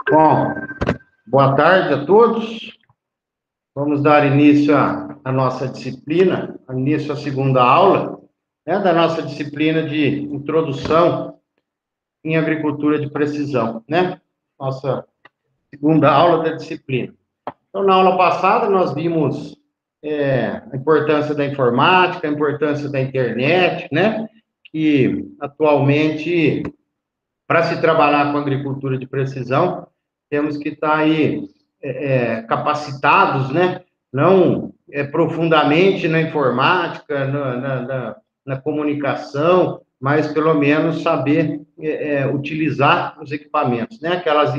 Bom, boa tarde a todos. Vamos dar início à nossa disciplina, início à segunda aula, da nossa disciplina de introdução em agricultura de precisão, né? Nossa segunda aula da disciplina. Então, na aula passada, nós vimos a importância da informática, a importância da internet, né? Que atualmente, para se trabalhar com agricultura de precisão, temos que estar aí capacitados, né? Não profundamente na informática, na comunicação, mas pelo menos saber utilizar os equipamentos, né?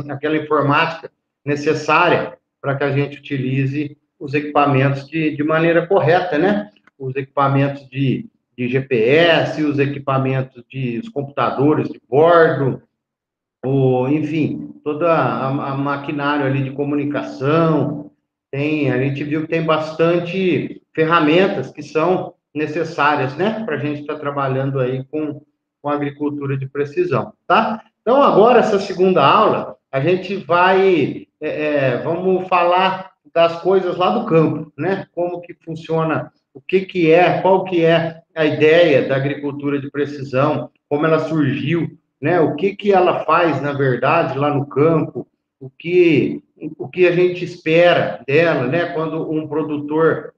Aquela informática necessária para que a gente utilize os equipamentos de maneira correta, né? Os equipamentos de GPS, os equipamentos os computadores de bordo, enfim, toda a maquinário ali de comunicação, a gente viu que tem bastante ferramentas que são necessárias, né, para a gente estar trabalhando aí com agricultura de precisão, tá? Então, agora, essa segunda aula, a gente vamos falar das coisas lá do campo, né, como que funciona, qual que é a ideia da agricultura de precisão, como ela surgiu, né? O que ela faz, na verdade, lá no campo, o que a gente espera dela, né? Quando um produtor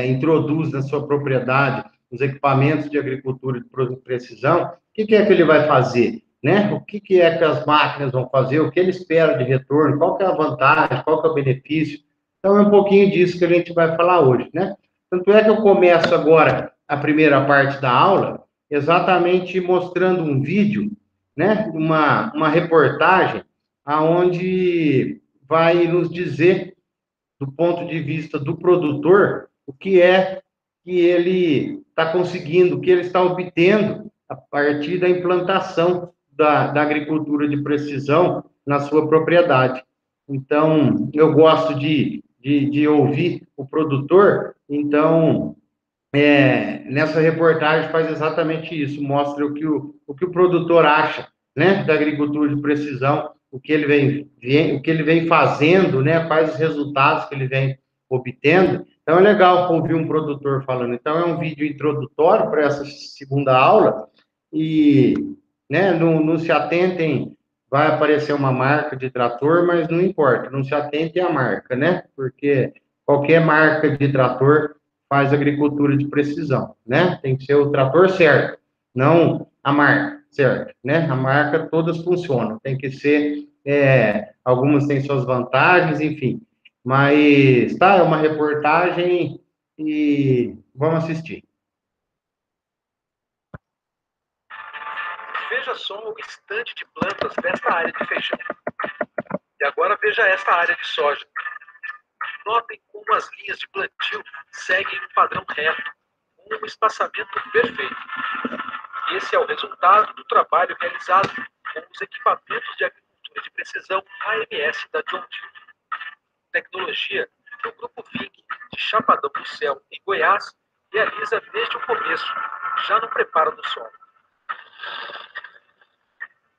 introduz na sua propriedade os equipamentos de agricultura de precisão, o que é que ele vai fazer, né? O que é que as máquinas vão fazer, o que ele espera de retorno, qual que é a vantagem, qual que é o benefício. Então, é um pouquinho disso que a gente vai falar hoje, né? Tanto é que eu começo agora a primeira parte da aula exatamente mostrando um vídeo, né? Uma reportagem aonde vai nos dizer, do ponto de vista do produtor, o que é que ele está conseguindo, o que ele está obtendo a partir da implantação da agricultura de precisão na sua propriedade. Então, eu gosto de ouvir o produtor, então, nessa reportagem faz exatamente isso, mostra o que o produtor acha, né, da agricultura de precisão, o que ele vem fazendo, né, quais os resultados que ele vem obtendo. Então é legal ouvir um produtor falando. Então é um vídeo introdutório para essa segunda aula e, né, não se atentem, vai aparecer uma marca de trator, mas não importa, não se atentem à marca, né, porque qualquer marca de trator faz agricultura de precisão, né? Tem que ser o trator certo, não a marca certa, né? A marca todas funcionam, tem que ser, algumas têm suas vantagens, enfim. Mas, tá, é uma reportagem e vamos assistir. Veja só o estande de plantas desta área de feijão. E agora veja esta área de soja. Notem como as linhas de plantio seguem um padrão reto, com um espaçamento perfeito. Esse é o resultado do trabalho realizado com os equipamentos de agricultura de precisão AMS da John Deere. Tecnologia que o Grupo Vink de Chapadão do Céu, em Goiás, realiza desde o começo, já no preparo do solo.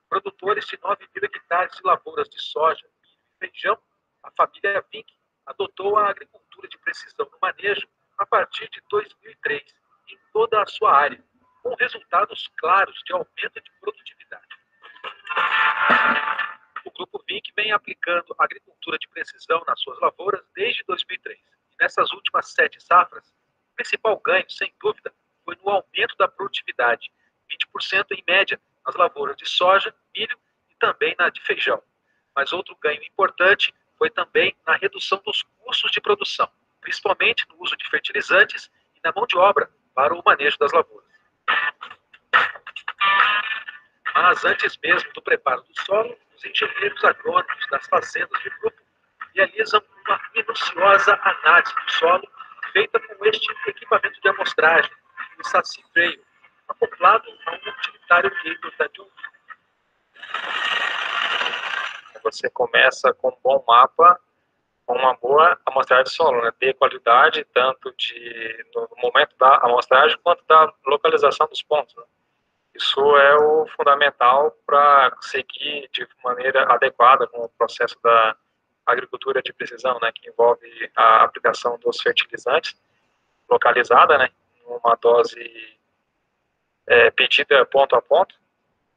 Produtores de 9.000 hectares de lavouras de soja, milho e feijão, a família Vink adotou a agricultura de precisão no manejo a partir de 2003, em toda a sua área, com resultados claros de aumento de produtividade. O Grupo Vink vem aplicando agricultura de precisão nas suas lavouras desde 2003. E nessas últimas 7 safras, o principal ganho, sem dúvida, foi no aumento da produtividade, 20% em média nas lavouras de soja, milho e também na de feijão. Mas outro ganho importante foi também na redução dos custos de produção, principalmente no uso de fertilizantes e na mão de obra para o manejo das lavouras. Mas antes mesmo do preparo do solo, os engenheiros agrônomos das fazendas do grupo realizam uma minuciosa análise do solo feita com este equipamento de amostragem, o Saci Freio, acoplado a um utilitário cable da John Deere. Você começa com um bom mapa, com uma boa amostragem de solo, né? Ter qualidade tanto no momento da amostragem quanto da localização dos pontos, né? Isso é o fundamental para seguir de maneira adequada com o processo da agricultura de precisão, né, que envolve a aplicação dos fertilizantes localizada, né, uma dose pedida ponto a ponto.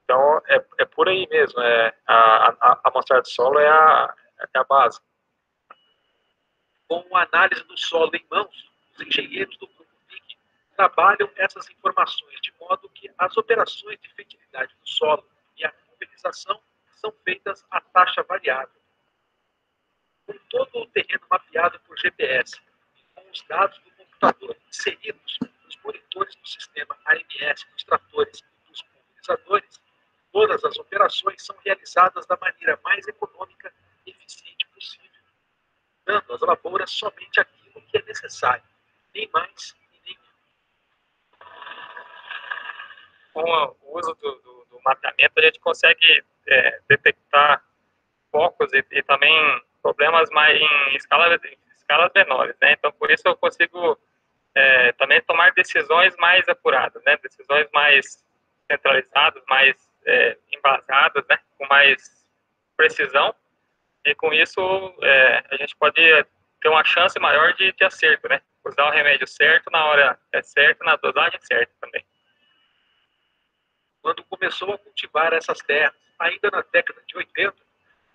Então, é por aí mesmo. A amostragem de solo é a base. Com a análise do solo em mãos, os engenheiros do Grupo PIC trabalham essas informações de modo que as operações de fertilidade do solo e a pulverização são feitas a taxa variável. Com todo o terreno mapeado por GPS e com os dados do computador inseridos nos monitores do sistema AMS dos tratores e dos pulverizadores, todas as operações são realizadas da maneira mais econômica e eficiente possível, dando às lavouras somente aquilo que é necessário, nem mais e nem menos. Com o uso do mapeamento, a gente consegue detectar focos e também problemas mais em escalas menores, né? Então, por isso eu consigo também tomar decisões mais apuradas, né? Decisões mais centralizadas, mais embasadas, né? Com mais precisão. E com isso, a gente pode ter uma chance maior de acerto, né? Usar o remédio certo na hora certa, na dosagem certa também. Quando começou a cultivar essas terras, ainda na década de 80,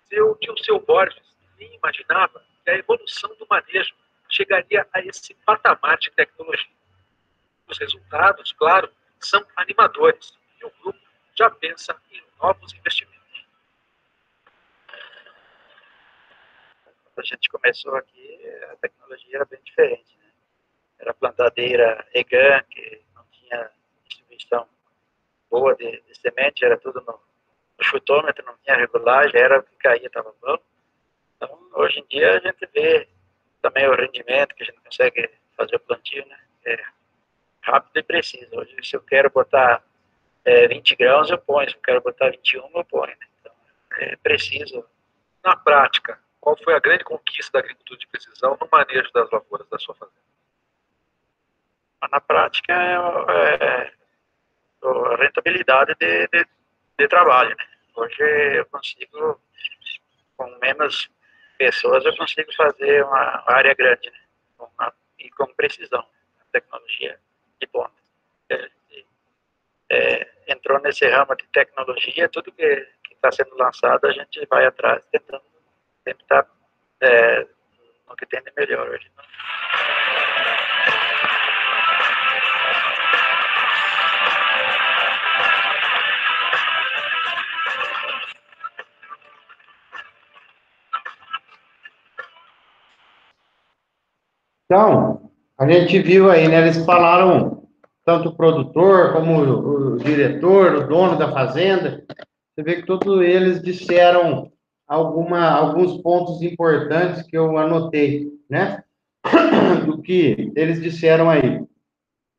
seu Dilceu Borges nem imaginava que a evolução do manejo chegaria a esse patamar de tecnologia. Os resultados, claro, são animadores e o grupo já pensa em novos investimentos. Quando a gente começou aqui, a tecnologia era bem diferente, né? Era plantadeira EGAN, que não tinha distribuição boa de semente, era tudo no chutômetro, não tinha regulagem, era o que caía, estava bom. Então, hoje em dia, a gente vê também o rendimento que a gente consegue fazer o plantio, né? É rápido e preciso. Hoje, se eu quero botar 20 grãos, eu ponho. Se eu quero botar 21, eu ponho, né? Então, é preciso. Na prática, qual foi a grande conquista da agricultura de precisão no manejo das lavouras da sua fazenda? Na prática, a rentabilidade de trabalho, né? Hoje eu consigo, com menos pessoas, eu consigo fazer uma área grande, né? E com precisão, tecnologia de ponta. Entrou nesse ramo de tecnologia, tudo que está sendo lançado, a gente vai atrás, tentando sempre estar no que tem de melhor hoje. Então, a gente viu aí, né? Eles falaram, tanto o produtor como o diretor, o dono da fazenda. Você vê que todos eles disseram alguns pontos importantes que eu anotei, né? Do que eles disseram aí.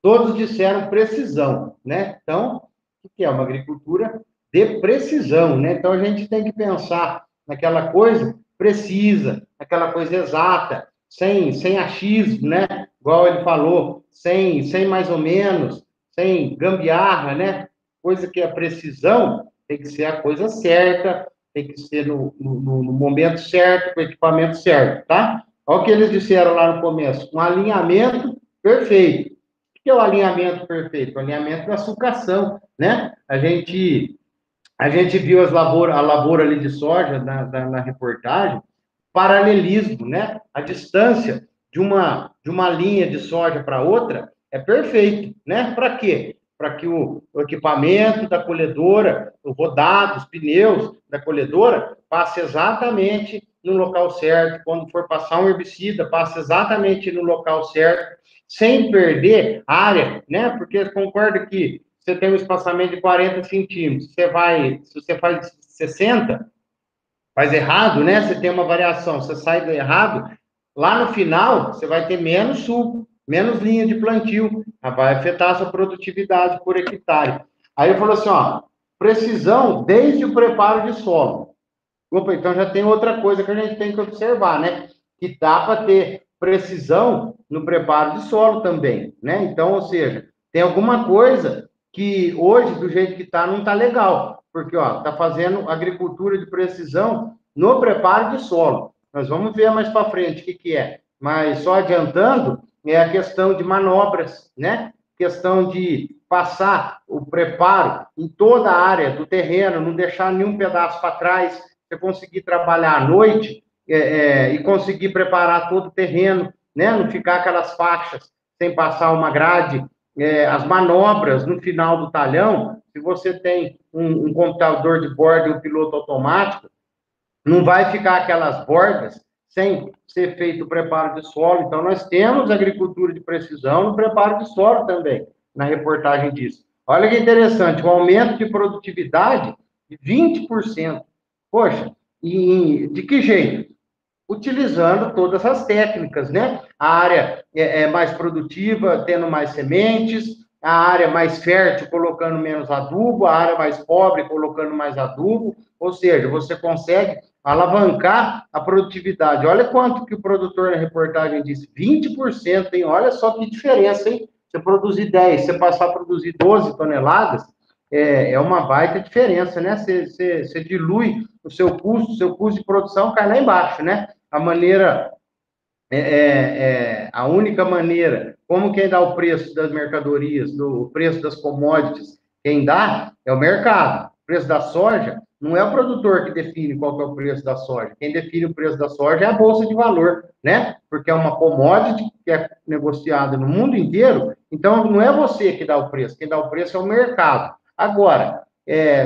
Todos disseram precisão, né? Então, o que é uma agricultura de precisão, né? Então, a gente tem que pensar naquela coisa precisa, naquela coisa exata, sem achismo, né? Igual ele falou, sem mais ou menos, sem gambiarra, né? Coisa que a precisão tem que ser a coisa certa, tem que ser no momento certo, com o equipamento certo, tá? Olha o que eles disseram lá no começo, um alinhamento perfeito. O que é o alinhamento perfeito? O alinhamento da sucação, né? A gente viu a lavoura ali de soja na reportagem, paralelismo, né? A distância de uma linha de soja para outra é perfeito, né? Para quê? Para que o equipamento da colhedora, o rodado, os pneus da colhedora, passe exatamente no local certo. Quando for passar um herbicida, passe exatamente no local certo, sem perder área, né? Porque concorda que você tem um espaçamento de 40 centímetros, se você faz 60, faz errado, né? Você tem uma variação, você sai do errado, lá no final, você vai ter menos suco, menos linha de plantio, vai afetar a sua produtividade por hectare. Aí eu falo assim, ó, precisão desde o preparo de solo. Opa, então já tem outra coisa que a gente tem que observar, né? Que dá para ter precisão no preparo de solo também, né? Então, ou seja, tem alguma coisa que hoje, do jeito que está, não está legal, porque está fazendo agricultura de precisão no preparo de solo. Nós vamos ver mais para frente o que é, mas só adiantando, é a questão de manobras, né? Questão de passar o preparo em toda a área do terreno, não deixar nenhum pedaço para trás, você conseguir trabalhar à noite e conseguir preparar todo o terreno, né? Não ficar aquelas faixas sem passar uma grade, as manobras no final do talhão, se você tem um computador de bordo e um piloto automático, não vai ficar aquelas bordas sem ser feito o preparo de solo. Então, nós temos agricultura de precisão no preparo de solo também, na reportagem disso. Olha que interessante, um aumento de produtividade de 20%. Poxa, e de que jeito? Utilizando todas as técnicas, né? A área é mais produtiva, tendo mais sementes, a área mais fértil, colocando menos adubo, a área mais pobre, colocando mais adubo, ou seja, você consegue alavancar a produtividade. Olha quanto que o produtor na reportagem disse, 20%, hein? Olha só que diferença, hein? Você produzir 10, você passar a produzir 12 toneladas, é uma baita diferença, né? Você dilui o seu custo de produção cai lá embaixo, né? A maneira, a única maneira, como quem dá o preço das mercadorias, o preço das commodities, quem dá é o mercado. O preço da soja, não é o produtor que define qual que é o preço da soja. Quem define o preço da soja é a Bolsa de Valor, né? Porque é uma commodity que é negociada no mundo inteiro, então não é você que dá o preço, quem dá o preço é o mercado. Agora,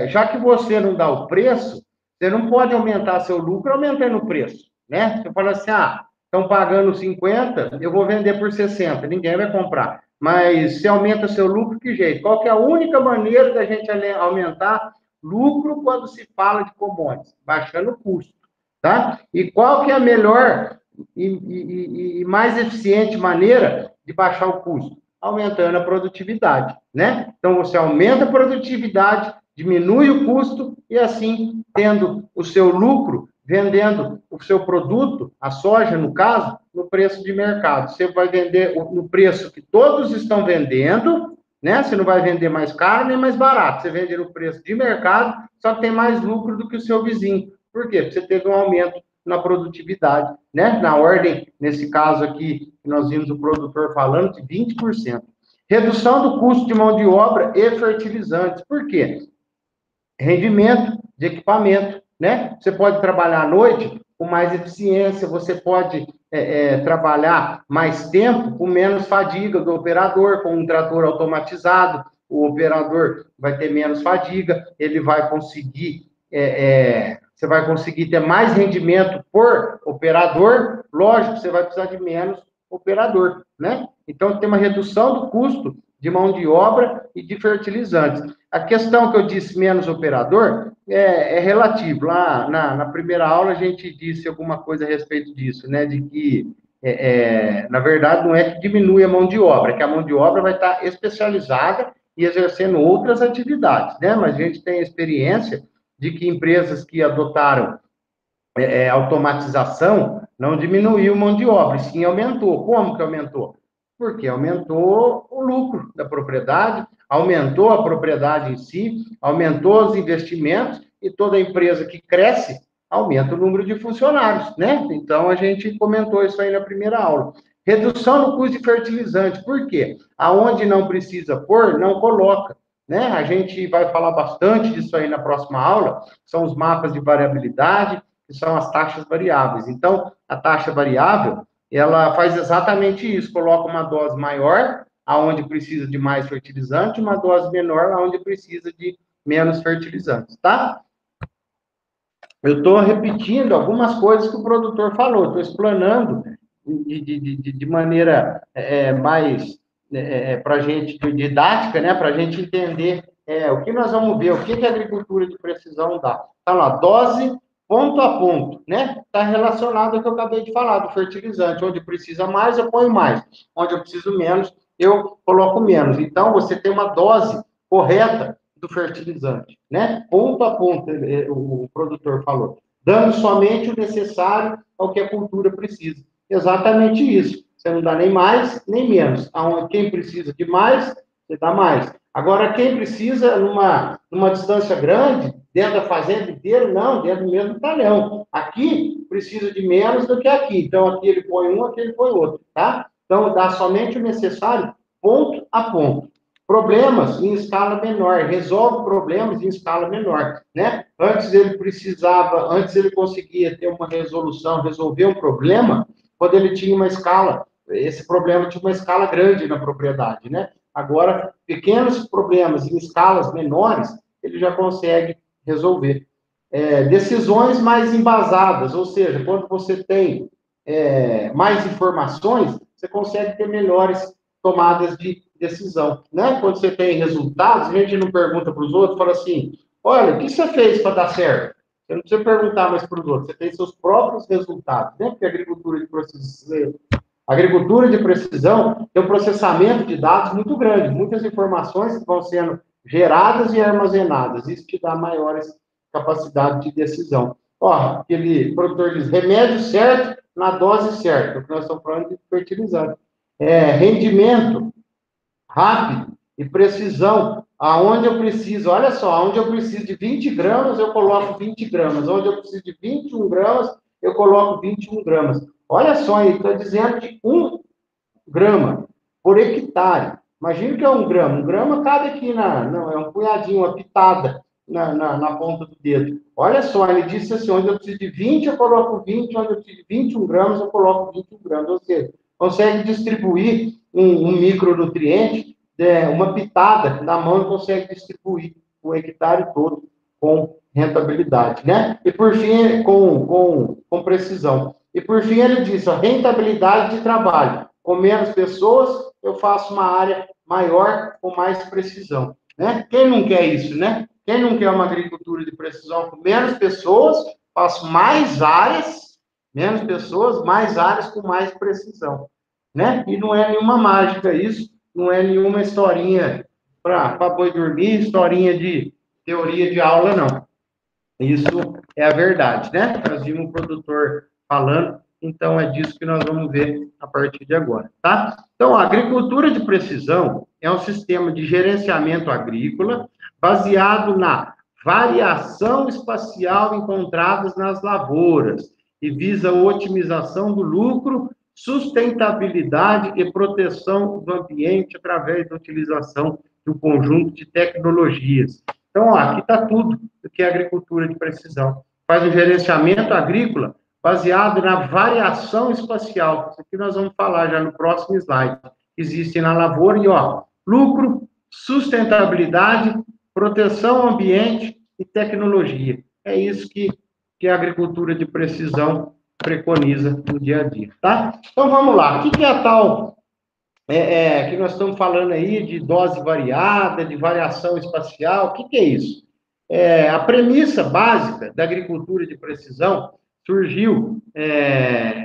já que você não dá o preço, você não pode aumentar seu lucro aumentando o preço, né? Você fala assim, estão pagando 50, eu vou vender por 60, ninguém vai comprar. Mas se aumenta seu lucro, que jeito? Qual que é a única maneira da gente aumentar lucro quando se fala de commodities? Baixando o custo, tá? E qual que é a melhor e mais eficiente maneira de baixar o custo? Aumentando a produtividade, né? Então, você aumenta a produtividade, diminui o custo e, assim, tendo o seu lucro, vendendo o seu produto, a soja, no caso, no preço de mercado. Você vai vender no preço que todos estão vendendo, né? Você não vai vender mais caro nem mais barato. Você vende no preço de mercado, só que tem mais lucro do que o seu vizinho. Por quê? Porque você teve um aumento na produtividade, né? Na ordem, nesse caso aqui, nós vimos o produtor falando de 20%. Redução do custo de mão de obra e fertilizantes. Por quê? Rendimento de equipamento, né? Você pode trabalhar à noite com mais eficiência, você pode trabalhar mais tempo com menos fadiga do operador, com um trator automatizado, o operador vai ter menos fadiga, ele vai conseguir, você vai conseguir ter mais rendimento por operador, lógico, você vai precisar de menos operador, né? Então, tem uma redução do custo de mão de obra e de fertilizantes. A questão que eu disse menos operador é relativo. Lá na primeira aula a gente disse alguma coisa a respeito disso, né? De que, na verdade, não é que diminui a mão de obra, é que a mão de obra vai estar especializada e exercendo outras atividades, né? Mas a gente tem experiência de que empresas que adotaram automatização não diminuiu mão de obra, sim aumentou. Como que aumentou? Porque aumentou o lucro da propriedade, aumentou a propriedade em si, aumentou os investimentos, e toda empresa que cresce aumenta o número de funcionários, né? Então, a gente comentou isso aí na primeira aula. Redução no custo de fertilizante, por quê? Aonde não precisa pôr, não coloca, né? A gente vai falar bastante disso aí na próxima aula, são os mapas de variabilidade, que são as taxas variáveis. Então, a taxa variável, ela faz exatamente isso, coloca uma dose maior, aonde precisa de mais fertilizante, uma dose menor, aonde precisa de menos fertilizantes, tá? Eu estou repetindo algumas coisas que o produtor falou, estou explanando de maneira mais para a gente, didática, né, para a gente entender o que nós vamos ver, o que a agricultura de precisão dá. Tá lá, dose ponto a ponto, né? Está relacionado ao que eu acabei de falar, do fertilizante. Onde precisa mais, eu ponho mais. Onde eu preciso menos, eu coloco menos. Então, você tem uma dose correta do fertilizante, né? Ponto a ponto, o produtor falou. Dando somente o necessário ao que a cultura precisa. Exatamente isso. Você não dá nem mais, nem menos. Quem precisa de mais, você dá mais. Agora, quem precisa numa distância grande, dentro da fazenda inteira, não, dentro do mesmo talhão. Aqui, precisa de menos do que aqui. Então, aqui ele põe um, aqui ele põe outro, tá? Então, dá somente o necessário, ponto a ponto. Problemas em escala menor, resolve problemas em escala menor, né? Antes ele conseguia ter uma resolução, resolver um problema, quando ele tinha uma escala, esse problema tinha uma escala grande na propriedade, né? Agora, pequenos problemas em escalas menores, ele já consegue resolver. Decisões mais embasadas, ou seja, quando você tem mais informações, você consegue ter melhores tomadas de decisão, né? Quando você tem resultados, a gente não pergunta para os outros, fala assim, olha, o que você fez para dar certo? Você não precisa perguntar mais para os outros, você tem seus próprios resultados, né? Porque a agricultura de precisão tem um processamento de dados muito grande, muitas informações que vão sendo geradas e armazenadas, isso te dá maiores capacidades de decisão. Ó, aquele produtor diz, remédio certo, na dose certa, o que nós estamos falando de fertilizante. Rendimento rápido e precisão, aonde eu preciso, olha só, aonde eu preciso de 20 gramas, eu coloco 20 gramas, onde eu preciso de 21 gramas, eu coloco 21 gramas. Olha só, ele está dizendo de 1 grama por hectare. Imagina que é 1 grama. 1 grama cabe aqui é um punhadinho, uma pitada na ponta do dedo. Olha só, ele disse assim, onde eu preciso de 20, eu coloco 20, onde eu preciso de 21 gramas, eu coloco 21 gramas. Ou seja, consegue distribuir um micronutriente, uma pitada na mão, e consegue distribuir o hectare todo com rentabilidade, né? E por fim, com precisão. E por fim, ele diz, a rentabilidade de trabalho. Com menos pessoas, eu faço uma área maior com mais precisão, né? Quem não quer isso, né? Quem não quer uma agricultura de precisão com menos pessoas, faço mais áreas, menos pessoas, mais áreas com mais precisão, né? E não é nenhuma mágica isso, não é nenhuma historinha para boi dormir, historinha de teoria de aula, não. Isso é a verdade, né? Nós vimos um produtor falando, então é disso que nós vamos ver a partir de agora, tá? Então, a agricultura de precisão é um sistema de gerenciamento agrícola baseado na variação espacial encontradas nas lavouras e visa a otimização do lucro, sustentabilidade e proteção do ambiente através da utilização de um conjunto de tecnologias. Então, ó, aqui está tudo o que é agricultura de precisão. Faz um gerenciamento agrícola baseado na variação espacial. Isso aqui nós vamos falar já no próximo slide. Existe na lavoura e, ó, lucro, sustentabilidade, proteção ao ambiente e tecnologia. É isso que a agricultura de precisão preconiza no dia a dia, tá? Então, vamos lá. O que é a tal que nós estamos falando aí de dose variada, de variação espacial? O que é isso? A premissa básica da agricultura de precisão surgiu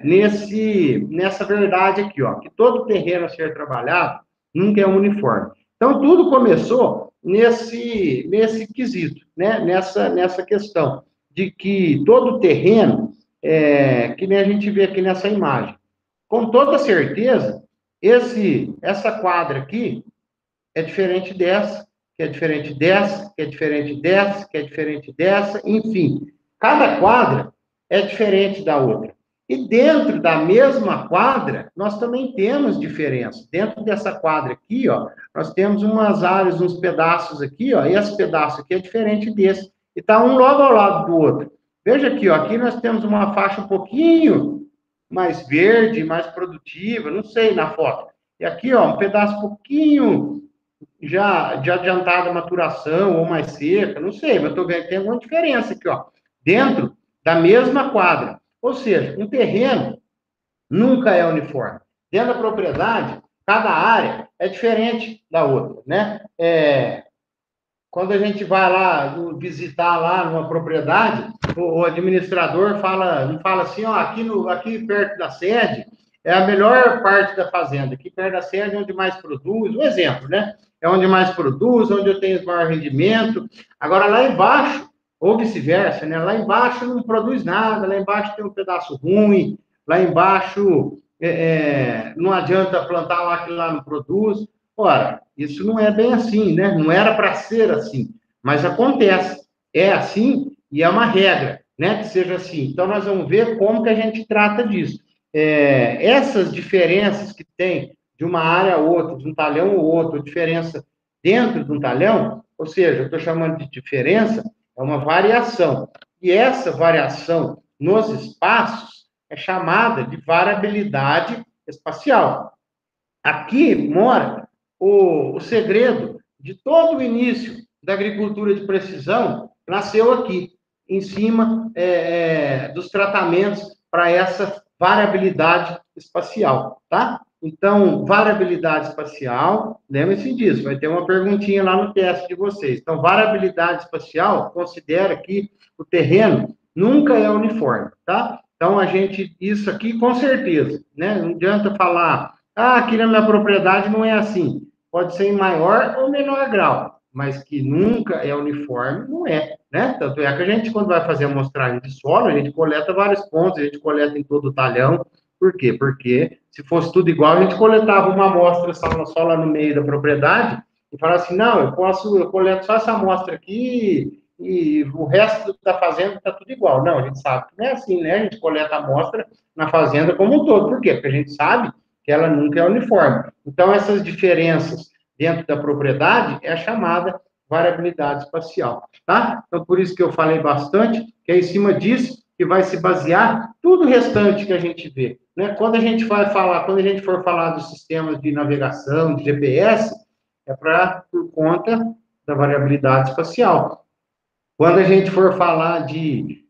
nessa verdade aqui, ó, que todo terreno a ser trabalhado nunca é uniforme. Então, tudo começou nesse quesito, né? Nessa questão de que todo terreno, que nem a gente vê aqui nessa imagem, com toda certeza, essa quadra aqui é diferente dessa, que é diferente dessa, que é diferente dessa, que é diferente dessa, enfim. Cada quadra é diferente da outra. E dentro da mesma quadra, nós também temos diferença. Dentro dessa quadra aqui, ó, nós temos umas áreas, uns pedaços aqui, ó, e esse pedaço aqui é diferente desse. E está um logo ao lado do outro. Veja aqui, ó, aqui nós temos uma faixa um pouquinho mais verde, mais produtiva, não sei na foto. E aqui, ó, um pedaço um pouquinho já de adiantada maturação ou mais seca, não sei, mas estou vendo que tem alguma diferença aqui, ó, dentro da mesma quadra. Ou seja, um terreno nunca é uniforme. Dentro da propriedade, cada área é diferente da outra, né? Quando a gente vai lá visitar lá numa propriedade, o administrador não fala assim, ó, aqui perto da sede é a melhor parte da fazenda, aqui perto da sede é onde mais produz, um exemplo, né? É onde mais produz, onde eu tenho o maior rendimento. Agora, lá embaixo, ou vice-versa, né? Lá embaixo não produz nada, lá embaixo tem um pedaço ruim, lá embaixo não adianta plantar lá que lá não produz. Ora, isso não é bem assim, né? Não era para ser assim, mas acontece. É assim e é uma regra, né? Que seja assim. Então, nós vamos ver como que a gente trata disso. Essas diferenças que tem de uma área a outra, de um talhão a outro, diferença dentro de um talhão, ou seja, eu estou chamando de diferença, é uma variação. E essa variação nos espaços é chamada de variabilidade espacial. Aqui mora o segredo de todo o início da agricultura de precisão, nasceu aqui, em cima dos tratamentos para essa variabilidade espacial, tá? Então, variabilidade espacial, lembre-se disso, vai ter uma perguntinha lá no teste de vocês. Então, variabilidade espacial considera que o terreno nunca é uniforme, tá? Então, isso aqui com certeza, né? Não adianta falar aqui na minha propriedade não é assim. Pode ser em maior ou menor grau, mas que nunca é uniforme, não é, né? Tanto é que a gente, quando vai fazer a amostragem de solo, a gente coleta vários pontos, a gente coleta em todo o talhão. Por quê? Porque se fosse tudo igual, a gente coletava uma amostra só lá no meio da propriedade e falava assim, não, eu coleto só essa amostra aqui e o resto da fazenda está tudo igual. Não, a gente sabe que não é assim, né? A gente coleta a amostra na fazenda como um todo. Por quê? Porque a gente sabe que ela nunca é uniforme. Então, essas diferenças dentro da propriedade é a chamada variabilidade espacial, tá? Então, por isso que eu falei bastante, que é em cima disso que vai se basear tudo o restante que a gente vê, né? Quando a gente for falar dos sistemas de navegação, de GPS, por conta da variabilidade espacial. Quando a gente for falar de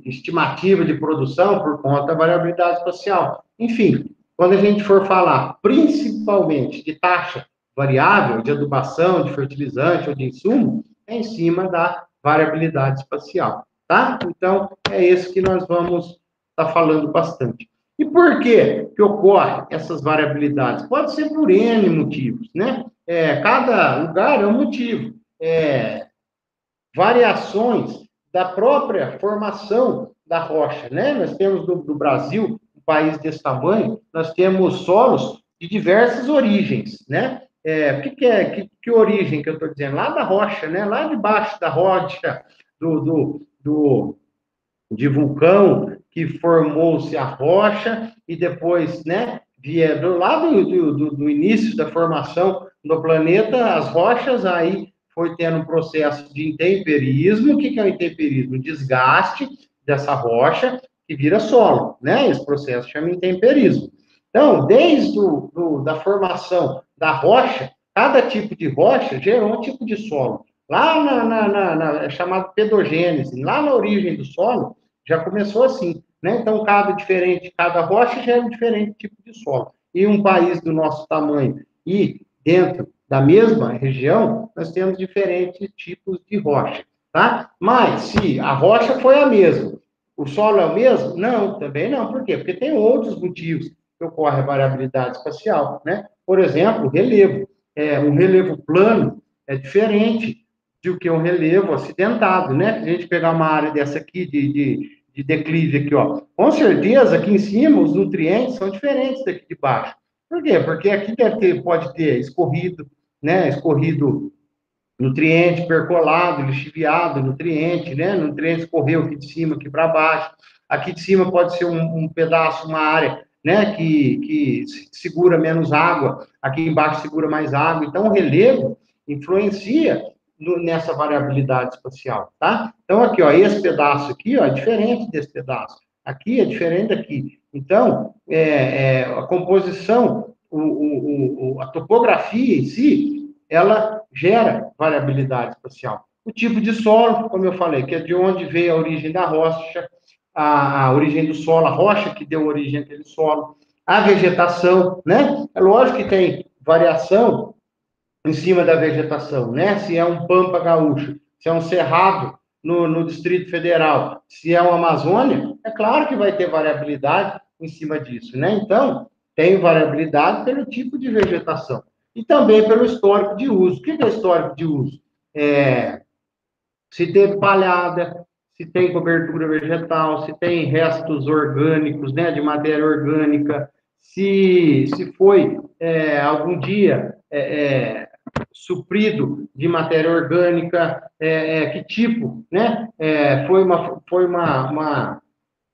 estimativa de produção, por conta da variabilidade espacial. Enfim, quando a gente for falar principalmente de taxa variável, de adubação, de fertilizante ou de insumo, é em cima da variabilidade espacial, tá? Então, é isso que nós vamos estar falando bastante. E por que ocorre essas variabilidades? Pode ser por N motivos, né? Cada lugar é um motivo. Variações da própria formação da rocha, né? Nós temos no Brasil, um país desse tamanho, nós temos solos de diversas origens, né? Que origem que eu estou dizendo? Lá da rocha, né? Lá debaixo da rocha, de vulcão, que formou-se a rocha, e depois, né? Lá do início da formação do planeta, as rochas aí foi tendo um processo de intemperismo. O que é o intemperismo? Desgaste dessa rocha que vira solo, né? Esse processo chama intemperismo. Então, desde da formação da rocha, cada tipo de rocha gerou um tipo de solo. Lá é chamado pedogênese, lá na origem do solo, já começou assim, né? Então, cada rocha já é um diferente tipo de solo. E um país do nosso tamanho e dentro da mesma região, nós temos diferentes tipos de rocha, tá? Mas se a rocha foi a mesma, o solo é o mesmo? Não, também não. Por quê? Porque tem outros motivos que ocorre a variabilidade espacial, né? Por exemplo, o relevo. Um relevo plano é diferente do que um relevo acidentado, né? Se a gente pegar uma área dessa aqui de declive aqui, ó, com certeza aqui em cima os nutrientes são diferentes daqui de baixo. Por quê? Porque aqui pode ter escorrido, né? Escorrido nutriente, percolado, lixiviado, nutriente, né? Nutriente escorreu aqui de cima, aqui para baixo. Aqui de cima pode ser um pedaço, uma área, né? Que segura menos água, aqui embaixo segura mais água. Então, o relevo influencia nessa variabilidade espacial, tá? Então, aqui, ó, esse pedaço aqui, ó, é diferente desse pedaço. Aqui é diferente daqui. Então, a composição, a topografia em si, ela gera variabilidade espacial. O tipo de solo, como eu falei, que é de onde veio a origem da rocha, a origem do solo, a rocha que deu origem àquele solo, a vegetação, né? É lógico que tem variação em cima da vegetação, né? Se é um pampa gaúcho, se é um cerrado no Distrito Federal, se é uma Amazônia, é claro que vai ter variabilidade em cima disso, né? Então, tem variabilidade pelo tipo de vegetação e também pelo histórico de uso. O que é histórico de uso? Se teve palhada, se tem cobertura vegetal, se tem restos orgânicos, né, de matéria orgânica, se foi algum dia suprido de matéria orgânica, que tipo, né? Foi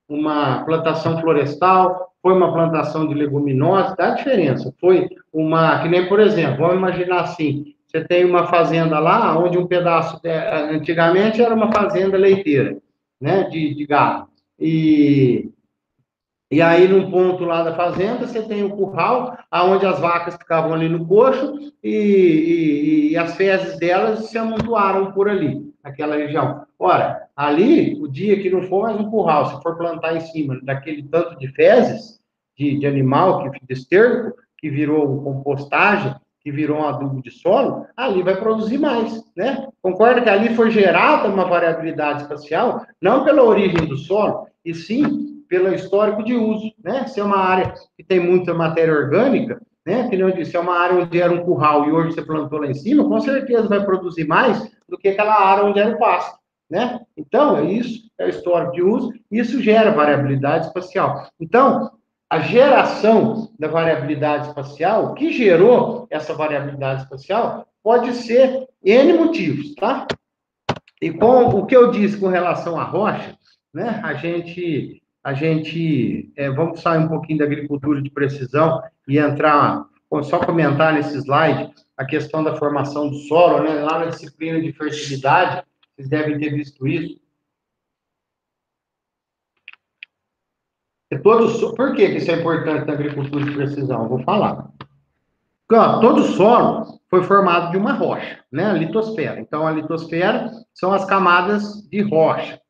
uma plantação florestal, foi uma plantação de leguminosa, dá diferença. Foi que nem, por exemplo, vamos imaginar assim, você tem uma fazenda lá, onde um pedaço, antigamente era uma fazenda leiteira, né, de gado, e aí, num ponto lá da fazenda, você tem o curral, onde as vacas ficavam ali no coxo e as fezes delas se amontoaram por ali, naquela região. Ora, ali, o dia que não for mais um curral, se for plantar em cima daquele tanto de fezes, de animal, de esterco, que virou compostagem, que virou um adubo de solo, ali vai produzir mais, né? Concorda que ali foi gerada uma variabilidade espacial, não pela origem do solo, e sim pelo histórico de uso, né? Se é uma área que tem muita matéria orgânica, né? Que nem eu disse, se é uma área onde era um curral e hoje você plantou lá em cima, com certeza vai produzir mais do que aquela área onde era o pasto, né? Então, isso é o histórico de uso, e isso gera variabilidade espacial. Então, a geração da variabilidade espacial, o que gerou essa variabilidade espacial, pode ser N motivos, tá? E com o que eu disse com relação à rocha, né? Vamos sair um pouquinho da agricultura de precisão e entrar, só comentar nesse slide, a questão da formação do solo, né? Lá na disciplina de fertilidade, vocês devem ter visto isso. Por que isso é importante na agricultura de precisão? Eu vou falar. Porque, todo solo foi formado de uma rocha, né? A litosfera. Então, a litosfera são as camadas de rocha.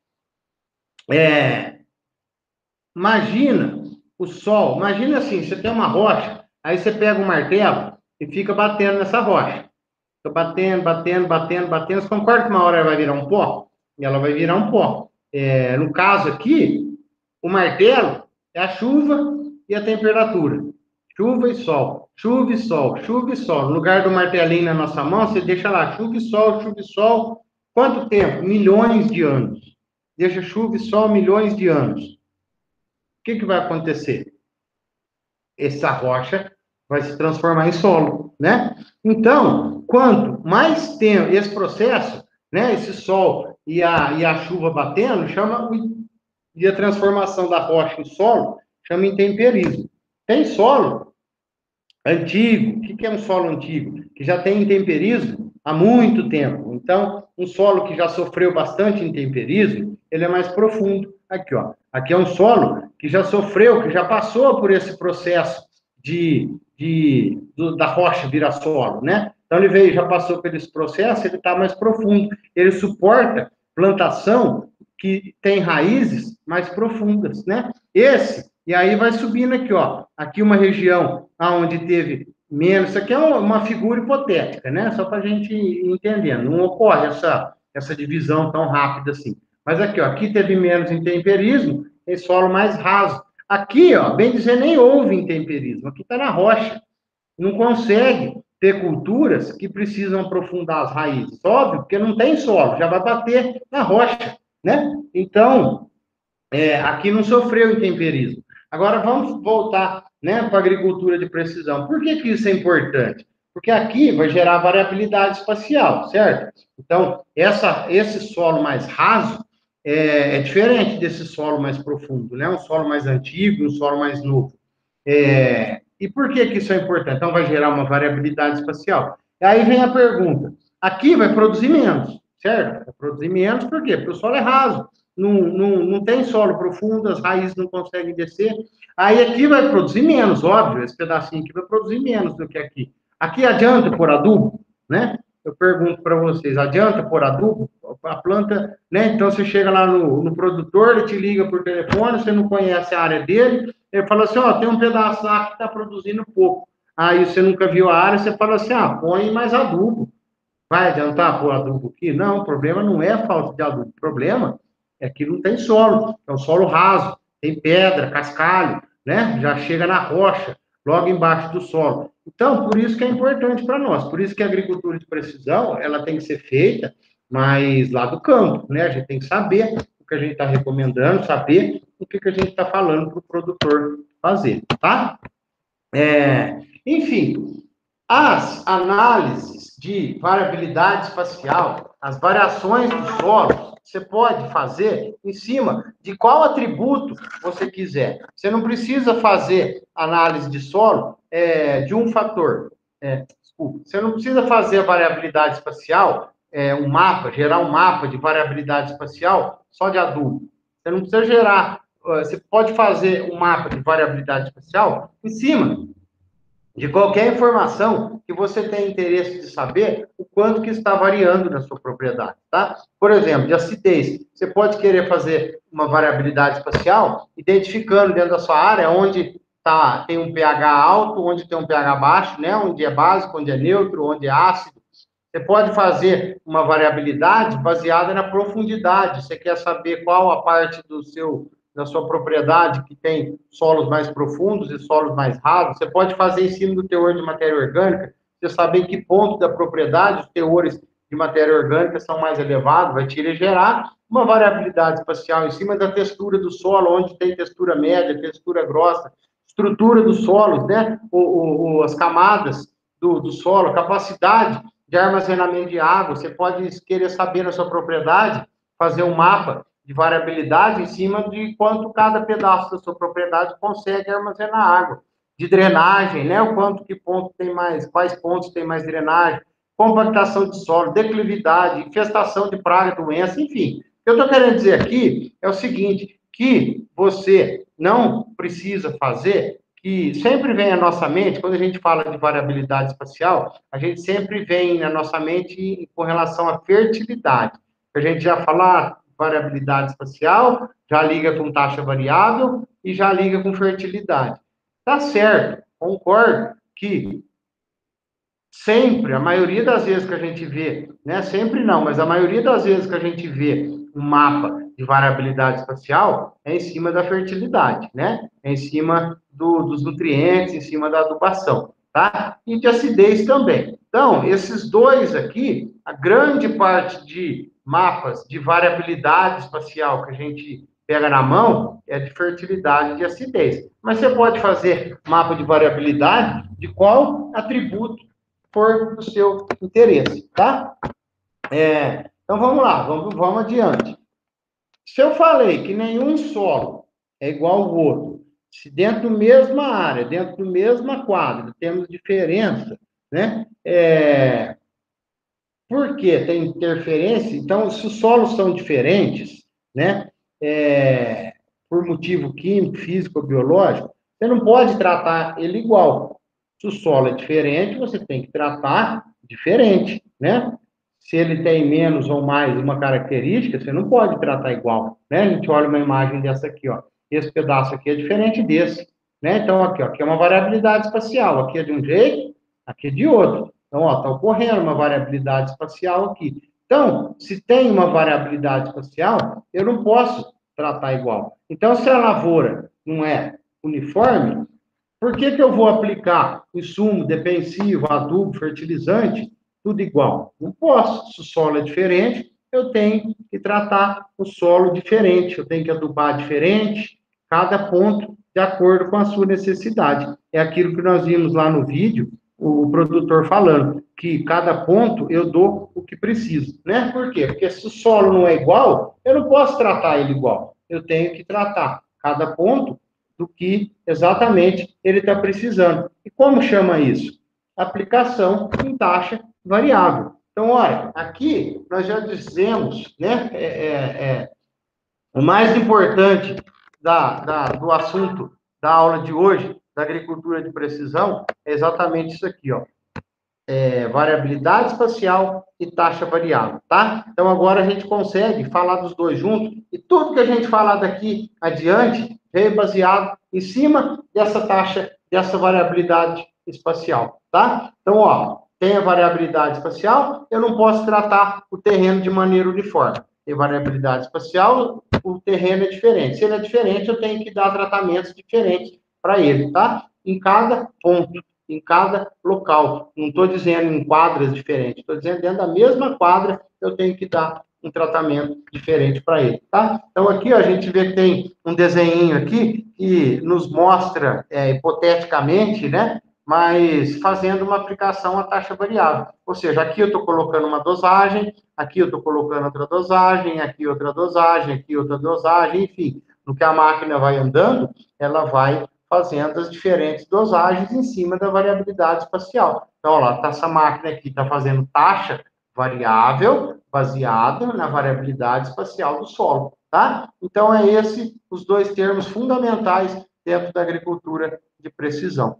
Imagina o sol, imagina assim, você tem uma rocha, aí você pega um martelo e fica batendo nessa rocha. Fica batendo. Você concorda que uma hora ela vai virar um pó? E ela vai virar um pó. No caso aqui, o martelo é a chuva e a temperatura. Chuva e sol, chuva e sol, chuva e sol. No lugar do martelinho na nossa mão, você deixa lá chuva e sol, chuva e sol. Quanto tempo? Milhões de anos. Deixa chuva e sol milhões de anos. O que vai acontecer? Essa rocha vai se transformar em solo, né? Então, quanto mais tempo esse processo, né, esse sol e a chuva batendo, e a transformação da rocha em solo, chama intemperismo. Tem solo antigo. O que é um solo antigo? Que já tem intemperismo há muito tempo. Então, um solo que já sofreu bastante intemperismo, ele é mais profundo. Aqui, ó. Aqui é um solo que já sofreu, que já passou por esse processo da rocha virar solo, né? Então, ele já passou por esse processo, ele está mais profundo. Ele suporta plantação que tem raízes mais profundas, né? E aí vai subindo aqui, ó. Aqui uma região onde teve menos. Isso aqui é uma figura hipotética, né? Só para a gente ir entendendo. Não ocorre essa divisão tão rápida assim. Mas aqui, ó, aqui teve menos intemperismo, tem solo mais raso. Aqui, ó, bem dizer, nem houve intemperismo. Aqui está na rocha. Não consegue ter culturas que precisam aprofundar as raízes. Óbvio, porque não tem solo, já vai bater na rocha, né? Então, aqui não sofreu intemperismo. Agora, vamos voltar, né, para a agricultura de precisão. Por que isso é importante? Porque aqui vai gerar variabilidade espacial, certo? Então, esse solo mais raso é diferente desse solo mais profundo, né? Um solo mais antigo, um solo mais novo. E por que isso é importante? Então, vai gerar uma variabilidade espacial. E aí vem a pergunta. Aqui vai produzir menos, certo? Vai produzir menos por quê? Porque o solo é raso. Não tem solo profundo, as raízes não conseguem descer. Aí aqui vai produzir menos, óbvio, esse pedacinho aqui vai produzir menos do que aqui. Aqui adianta pôr adubo, né? Eu pergunto para vocês, adianta pôr adubo? A planta, né? Então você chega lá no produtor, ele te liga por telefone, você não conhece a área dele, ele fala assim, ó, tem um pedaço lá que está produzindo pouco. Aí você nunca viu a área, você fala assim, põe mais adubo. Vai adiantar pôr adubo aqui? Não, o problema não é a falta de adubo, o problema é que não tem solo, é um solo raso, tem pedra, cascalho, né? Já chega na rocha, logo embaixo do solo. Então, por isso que é importante para nós, por isso que a agricultura de precisão, ela tem que ser feita, mas lá do campo, né? A gente tem que saber o que a gente está recomendando, saber o que a gente está falando para o produtor fazer, tá? Enfim, as análises de variabilidade espacial, as variações do solo, você pode fazer em cima de qual atributo você quiser. Você não precisa fazer análise de solo de um fator. Desculpa, você não precisa fazer a variabilidade espacial, um mapa, gerar um mapa de variabilidade espacial só de adubo. Você não precisa gerar, você pode fazer um mapa de variabilidade espacial em cima de qualquer informação que você tenha interesse de saber o quanto que está variando na sua propriedade, tá? Por exemplo, de acidez, você pode querer fazer uma variabilidade espacial, identificando dentro da sua área onde tem um pH alto, onde tem um pH baixo, né? Onde é básico, onde é neutro, onde é ácido. Você pode fazer uma variabilidade baseada na profundidade. Você quer saber qual a parte da sua propriedade que tem solos mais profundos e solos mais rasos. Você pode fazer em cima do teor de matéria orgânica, você saber em que ponto da propriedade os teores de matéria orgânica são mais elevados, vai te gerar uma variabilidade espacial em cima da textura do solo, onde tem textura média, textura grossa, estrutura dos solos, né? As camadas do solo, capacidade de armazenamento de água. Você pode querer saber na sua propriedade, fazer um mapa de variabilidade em cima de quanto cada pedaço da sua propriedade consegue armazenar água. De drenagem, né? O quanto que ponto tem mais, quais pontos tem mais drenagem, compactação de solo, declividade, infestação de praga, doença, enfim. O que eu estou querendo dizer aqui é o seguinte, que você não precisa fazer, que sempre vem à nossa mente, quando a gente fala de variabilidade espacial, a gente sempre vem na nossa mente com relação à fertilidade. A gente já fala variabilidade espacial, já liga com taxa variável e já liga com fertilidade. Tá certo, concordo que sempre, a maioria das vezes que a gente vê, né, sempre não, mas a maioria das vezes que a gente vê um mapa de variabilidade espacial é em cima da fertilidade, né? É em cima dos nutrientes, em cima da adubação, tá? E de acidez também. Então, esses dois aqui, a grande parte de mapas de variabilidade espacial que a gente pega na mão é de fertilidade e de acidez. Mas você pode fazer mapa de variabilidade de qual atributo for do seu interesse, tá? Então, vamos lá, vamos adiante. Se eu falei que nenhum solo é igual ao outro, se dentro da mesma área, dentro da mesma quadra, temos diferença, né? Por que tem interferência? Então, se os solos são diferentes, né? Por motivo químico, físico ou biológico, você não pode tratar ele igual. Se o solo é diferente, você tem que tratar diferente, né? Se ele tem menos ou mais uma característica, você não pode tratar igual, né? A gente olha uma imagem dessa aqui, ó. Esse pedaço aqui é diferente desse, né? Então, aqui, ó, aqui é uma variabilidade espacial. Aqui é de um jeito, aqui é de outro. Então, ó, está ocorrendo uma variabilidade espacial aqui. Então, se tem uma variabilidade espacial, eu não posso tratar igual. Então, se a lavoura não é uniforme, por que eu vou aplicar insumo defensivo, adubo, fertilizante, tudo igual? Não posso. Se o solo é diferente, eu tenho que tratar o solo diferente, eu tenho que adubar diferente, cada ponto de acordo com a sua necessidade. É aquilo que nós vimos lá no vídeo, o produtor falando, que cada ponto eu dou o que preciso, né? Por quê? Porque se o solo não é igual, eu não posso tratar ele igual. Eu tenho que tratar cada ponto do que exatamente ele está precisando. E como chama isso? Aplicação em taxa variável. Então, olha, aqui nós já dizemos, né, o mais importante do assunto da aula de hoje, da agricultura de precisão, é exatamente isso aqui, ó. Variabilidade espacial e taxa variável, tá? Então, agora a gente consegue falar dos dois juntos, e tudo que a gente falar daqui adiante é baseado em cima dessa taxa, dessa variabilidade espacial, tá? Então, ó, tem a variabilidade espacial, eu não posso tratar o terreno de maneira uniforme. Tem variabilidade espacial, o terreno é diferente. Se ele é diferente, eu tenho que dar tratamentos diferentes para ele, tá? Em cada ponto, em cada local. Não estou dizendo em quadras diferentes, estou dizendo dentro da mesma quadra eu tenho que dar um tratamento diferente para ele, tá? Então, aqui, ó, a gente vê que tem um desenho aqui que nos mostra, hipoteticamente, né, mas fazendo uma aplicação à taxa variável. Ou seja, aqui eu estou colocando uma dosagem, aqui eu estou colocando outra dosagem, aqui outra dosagem, aqui outra dosagem, enfim. No que a máquina vai andando, ela vai fazendo as diferentes dosagens em cima da variabilidade espacial. Então, olha lá, essa máquina aqui está fazendo taxa variável baseada na variabilidade espacial do solo, tá? Então, os dois termos fundamentais dentro da agricultura de precisão.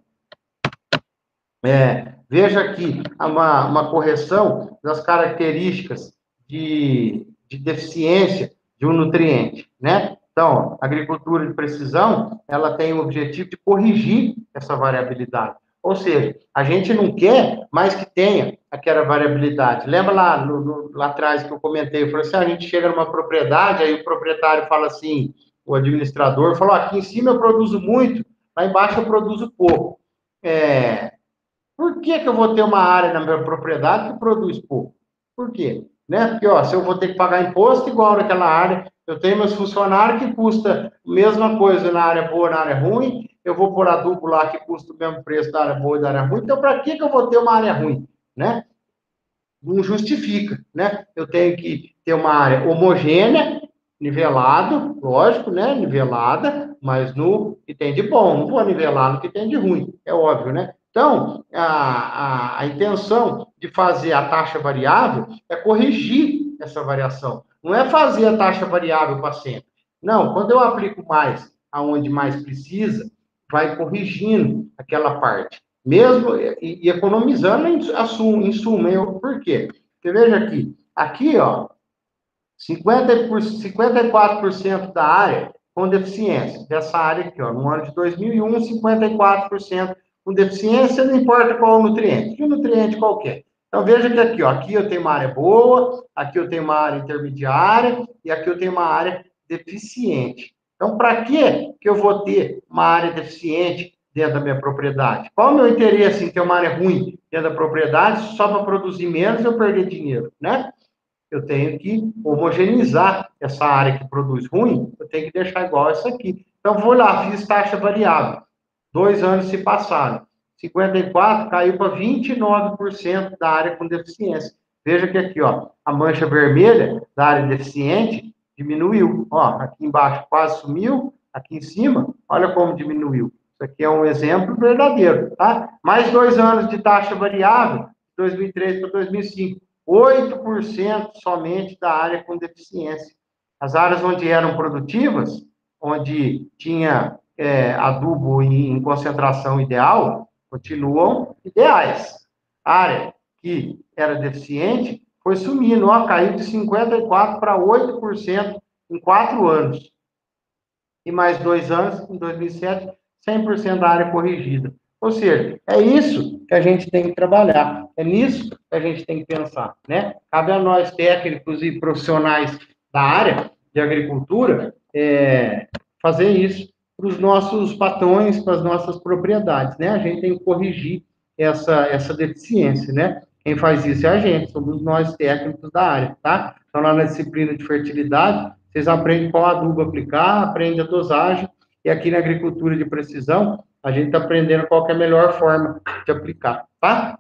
Veja aqui uma correção das características de deficiência de um nutriente, né? Então, a agricultura de precisão, ela tem o objetivo de corrigir essa variabilidade. Ou seja, a gente não quer mais que tenha aquela variabilidade. Lembra lá atrás que eu comentei, eu falei assim, a gente chega numa propriedade, aí o proprietário fala assim, o administrador falou, aqui em cima eu produzo muito, lá embaixo eu produzo pouco. Por que eu vou ter uma área na minha propriedade que produz pouco? Por quê? Né? Porque, ó, se eu vou ter que pagar imposto igual naquela área, eu tenho meus funcionários que custa a mesma coisa na área boa, na área ruim, eu vou pôr adubo lá que custa o mesmo preço da área boa e da área ruim, então para que eu vou ter uma área ruim? Né? Não justifica, né? Eu tenho que ter uma área homogênea, nivelado, lógico, né? Nivelada, mas no que tem de bom, não vou nivelar no que tem de ruim, é óbvio, né? Então, a intenção de fazer a taxa variável é corrigir essa variação. Não é fazer a taxa variável para sempre. Não, quando eu aplico mais aonde mais precisa, vai corrigindo aquela parte. Mesmo e economizando em suma. Por quê? Porque veja aqui, ó, 54% da área com deficiência, dessa área aqui, ó, no ano de 2001, 54% com deficiência, não importa qual o nutriente, que nutriente qualquer. Então, veja que aqui, ó, aqui eu tenho uma área boa, aqui eu tenho uma área intermediária e aqui eu tenho uma área deficiente. Então, para que eu vou ter uma área deficiente dentro da minha propriedade? Qual o meu interesse em ter uma área ruim dentro da propriedade só para produzir menos e eu perder dinheiro, né? Eu tenho que homogeneizar essa área que produz ruim, eu tenho que deixar igual essa aqui. Então, vou lá, fiz taxa variável. 2 anos se passaram. 54 caiu para 29% da área com deficiência. Veja que aqui, ó, a mancha vermelha da área deficiente diminuiu. Ó, aqui embaixo quase sumiu, aqui em cima, olha como diminuiu. Isso aqui é um exemplo verdadeiro, tá? Mais 2 anos de taxa variável, 2003 para 2005. 8% somente da área com deficiência. As áreas onde eram produtivas, onde tinha adubo em concentração ideal, continuam ideais. A área que era deficiente foi sumindo, ó, caiu de 54% para 8% em 4 anos. E mais 2 anos, em 2007, 100% da área corrigida. Ou seja, é isso que a gente tem que trabalhar, é nisso que a gente tem que pensar, né? Cabe a nós, técnicos e profissionais da área de agricultura, fazer isso para os nossos patrões, para as nossas propriedades, né? A gente tem que corrigir essa deficiência, né? Quem faz isso é a gente, somos nós técnicos da área, tá? Então, lá na disciplina de fertilidade, vocês aprendem qual adubo aplicar, aprendem a dosagem, e aqui na agricultura de precisão, a gente está aprendendo qual que é a melhor forma de aplicar, tá?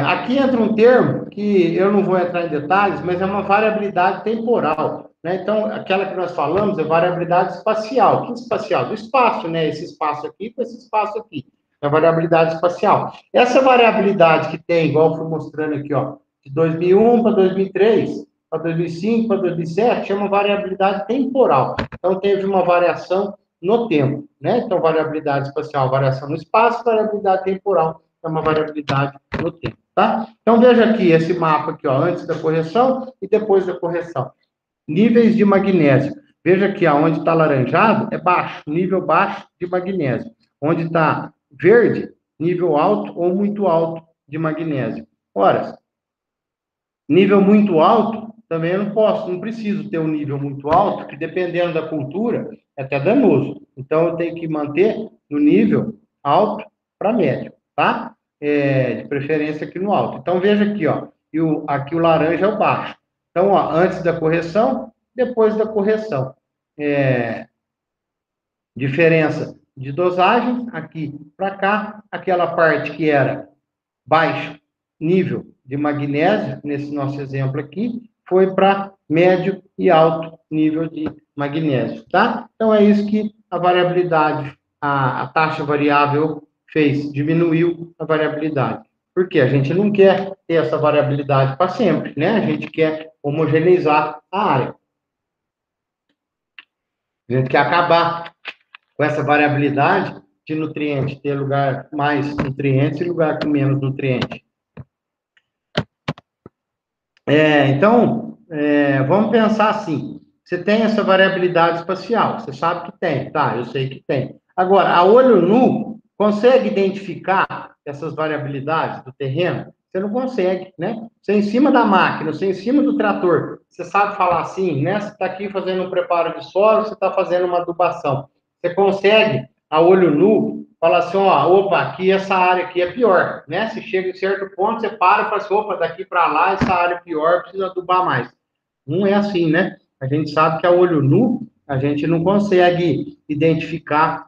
Aqui entra um termo que eu não vou entrar em detalhes, mas é uma variabilidade temporal, né? Então, aquela que nós falamos é variabilidade espacial. Que espacial? Do espaço, né? Esse espaço aqui com esse espaço aqui. É a variabilidade espacial. Essa variabilidade que tem, igual eu fui mostrando aqui, ó, de 2001 para 2003, para 2005, para 2007, chama variabilidade temporal. Então, teve uma variação no tempo, né? Então, variabilidade espacial, variação no espaço, variabilidade temporal, é uma variabilidade no tempo, tá? Então, veja aqui esse mapa aqui, ó, antes da correção e depois da correção. Níveis de magnésio. Veja aqui, onde está laranjado, é baixo, nível baixo de magnésio. Onde está verde, nível alto ou muito alto de magnésio. Ora, nível muito alto, também eu não preciso ter um nível muito alto, que dependendo da cultura, é até danoso. Então, eu tenho que manter no nível alto para médio, tá? De preferência aqui no alto. Então, veja aqui, ó. e aqui o laranja é o baixo. Então, ó, antes da correção, depois da correção. Diferença de dosagem, aqui para cá, aquela parte que era baixo nível de magnésio, nesse nosso exemplo aqui, foi para médio e alto nível de magnésio, tá? Então, é isso que a variabilidade, a taxa variável fez, diminuiu a variabilidade. Porque a gente não quer ter essa variabilidade para sempre, né? A gente quer homogeneizar a área. A gente quer acabar com essa variabilidade de nutrientes, ter lugar mais nutrientes e lugar com menos nutrientes. Então, vamos pensar assim, você tem essa variabilidade espacial, você sabe que tem, tá? Eu sei que tem. Agora, a olho nu, consegue identificar essas variabilidades do terreno? Você não consegue, né? Você em cima da máquina, você em cima do trator, você sabe falar assim, né? Você está aqui fazendo um preparo de solo, você está fazendo uma adubação. Você consegue, a olho nu, falar assim, ó, opa, aqui essa área aqui é pior, né? Se chega em certo ponto, você para e fala assim, opa, daqui para lá, essa área é pior, precisa adubar mais. Não é assim, né? A gente sabe que a olho nu, a gente não consegue identificar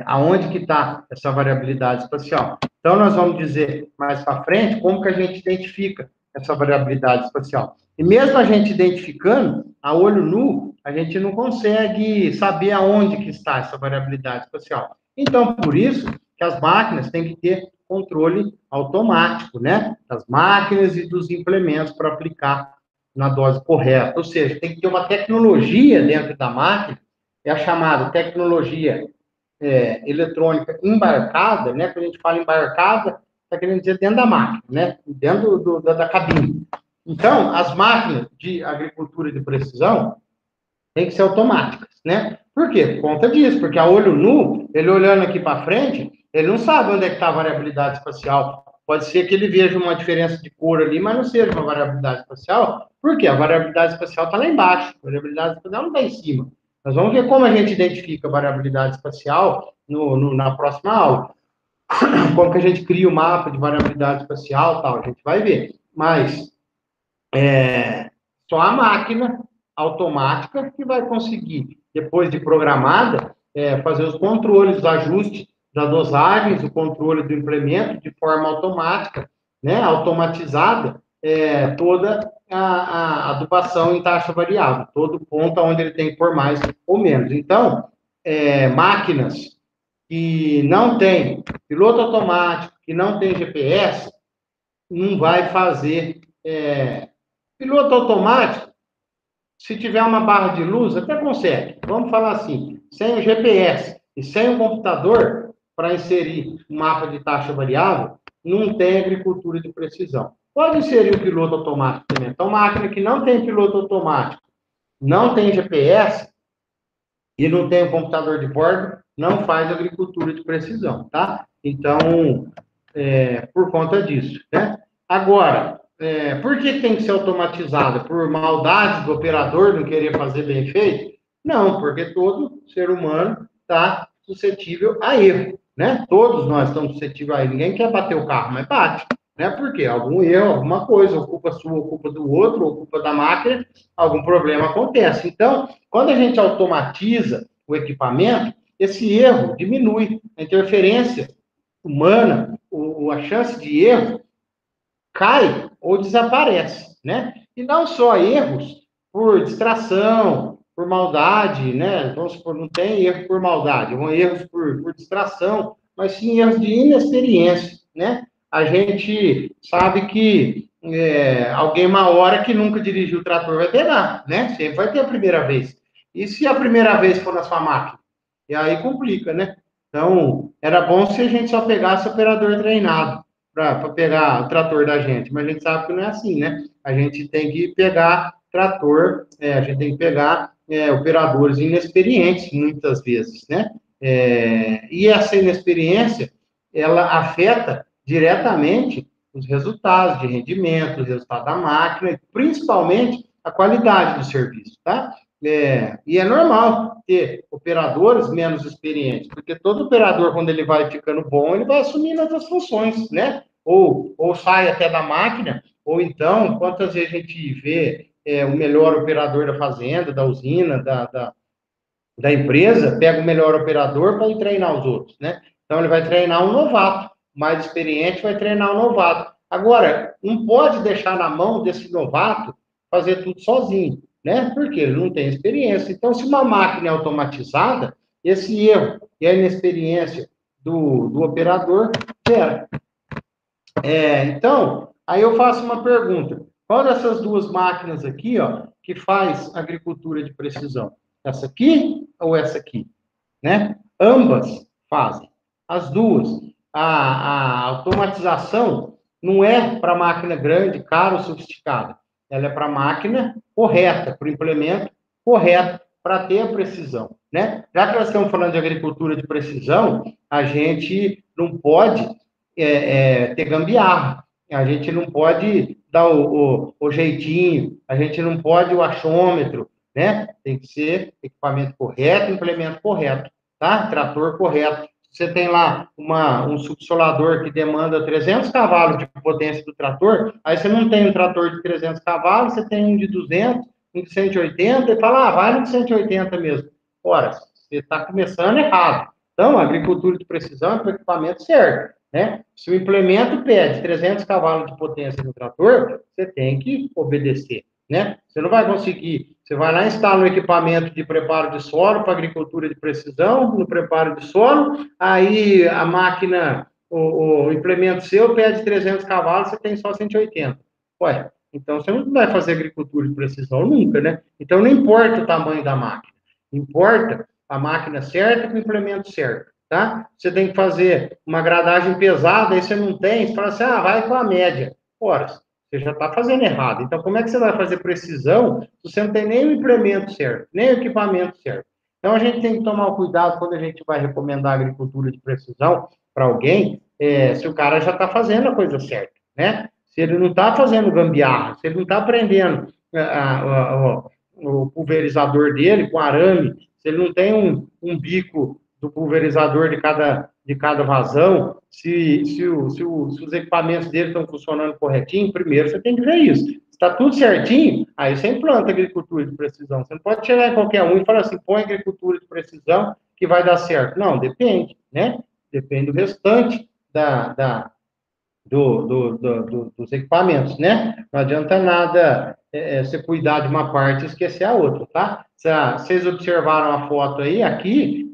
aonde que está essa variabilidade espacial. Então, nós vamos dizer mais para frente como que a gente identifica essa variabilidade espacial. E mesmo a gente identificando, a olho nu, a gente não consegue saber aonde que está essa variabilidade espacial. Então, por isso que as máquinas têm que ter controle automático, né? Das máquinas e dos implementos para aplicar na dose correta. Ou seja, tem que ter uma tecnologia dentro da máquina, é a chamada tecnologia eletrônica embarcada, né? Quando a gente fala embarcada, está querendo dizer dentro da máquina, né? Dentro da cabine. Então, as máquinas de agricultura de precisão têm que ser automáticas, né? Por quê? Por conta disso, porque a olho nu, ele olhando aqui para frente, ele não sabe onde é que está a variabilidade espacial. Pode ser que ele veja uma diferença de cor ali, mas não seja uma variabilidade espacial. Por quê? A variabilidade espacial está lá embaixo, a variabilidade espacial não está em cima. Nós vamos ver como a gente identifica a variabilidade espacial na próxima aula. Como que a gente cria o mapa de variabilidade espacial, tal, a gente vai ver. Mas só a máquina automática que vai conseguir, depois de programada, fazer os controles, os ajustes das dosagens, o controle do implemento de forma automática, né, automatizada, toda a adubação em taxa variável, todo ponto onde ele tem que pôr mais ou menos. Então, máquinas que não tem piloto automático, que não tem GPS, não vai fazer piloto automático. Se tiver uma barra de luz, até consegue. Vamos falar assim, sem o GPS e sem o computador para inserir um mapa de taxa variável, não tem agricultura de precisão. Pode inserir o piloto automático também. Então, máquina que não tem piloto automático, não tem GPS e não tem um computador de bordo, não faz agricultura de precisão, tá? Então, por conta disso, né? Agora, por que tem que ser automatizada? Por maldade do operador não querer fazer bem feito? Não, porque todo ser humano está suscetível a erro, né? Todos nós estamos suscetíveis a erro. Ninguém quer bater o carro, mas bate, né? Por quê? Algum erro, alguma coisa, ou culpa sua, ou culpa do outro, ou culpa da máquina, algum problema acontece. Então, quando a gente automatiza o equipamento, esse erro diminui, a interferência humana, a chance de erro cai ou desaparece, né? E não só erros por distração, por maldade, né? Vamos supor, não tem erro por maldade, são erros por distração, mas sim erros de inexperiência, né? A gente sabe que alguém uma hora que nunca dirigiu o trator vai pegar, né? Sempre vai ter a primeira vez. E se a primeira vez for na sua máquina? E aí complica, né? Então, era bom se a gente só pegasse operador treinado para pegar o trator da gente, mas a gente sabe que não é assim, né? A gente tem que pegar trator, a gente tem que pegar operadores inexperientes, muitas vezes, né? E essa inexperiência, ela afeta diretamente os resultados de rendimento, os resultados da máquina, e principalmente a qualidade do serviço, tá? E é normal ter operadores menos experientes, porque todo operador, quando ele vai ficando bom, ele vai assumindo outras funções, né? ou sai até da máquina, ou então, quantas vezes a gente vê o melhor operador da fazenda, da usina, da empresa, pega o melhor operador para ir treinar os outros, né? Então, ele vai treinar um novato, mais experiente vai treinar um novato. Agora, não pode deixar na mão desse novato fazer tudo sozinho, né? Porque ele não tem experiência. Então, se uma máquina é automatizada, esse erro e a inexperiência do operador gera. Então, aí eu faço uma pergunta. Qual dessas duas máquinas aqui, ó, que faz agricultura de precisão? Essa aqui ou essa aqui? Né? Ambas fazem. As duas. A automatização não é para máquina grande, cara ou sofisticada. Ela é para máquina correta, para o implemento correto, para ter a precisão. Né? Já que nós estamos falando de agricultura de precisão, a gente não pode ter gambiarra. A gente não pode dar o jeitinho, a gente não pode o achômetro, né? Tem que ser equipamento correto, implemento correto, tá? Trator correto. Você tem lá um subsolador que demanda 300 cavalos de potência do trator, aí você não tem um trator de 300 cavalos, você tem um de 200, um de 180, e fala, vai no de 180 mesmo. Ora, você está começando errado. Então, a agricultura de precisão é para o equipamento certo, né? Se o implemento pede 300 cavalos de potência no trator, você tem que obedecer, né? Você não vai conseguir, você vai lá e instala um equipamento de preparo de solo para agricultura de precisão, no preparo de solo, aí a máquina, o implemento seu pede 300 cavalos, você tem só 180. Ué, então você não vai fazer agricultura de precisão nunca, né? Então não importa o tamanho da máquina, importa a máquina certa com o implemento certo, tá? Você tem que fazer uma gradagem pesada, aí você não tem, você fala assim, vai com a média. Ora, você já está fazendo errado. Então, como é que você vai fazer precisão se você não tem nem o implemento certo, nem o equipamento certo? Então, a gente tem que tomar cuidado quando a gente vai recomendar agricultura de precisão para alguém, se o cara já está fazendo a coisa certa, né? Se ele não está fazendo gambiarra, se ele não está aprendendo o pulverizador dele com arame, se ele não tem um bico do pulverizador de cada vazão, se os equipamentos dele estão funcionando corretinho, primeiro você tem que ver isso. Se está tudo certinho, aí você implanta agricultura de precisão. Você não pode chegar em qualquer um e falar assim, põe agricultura de precisão que vai dar certo. Não, depende, né? Depende do restante dos equipamentos, né? Não adianta nada você cuidar de uma parte e esquecer a outra, tá? Se vocês observaram a foto aí, aqui,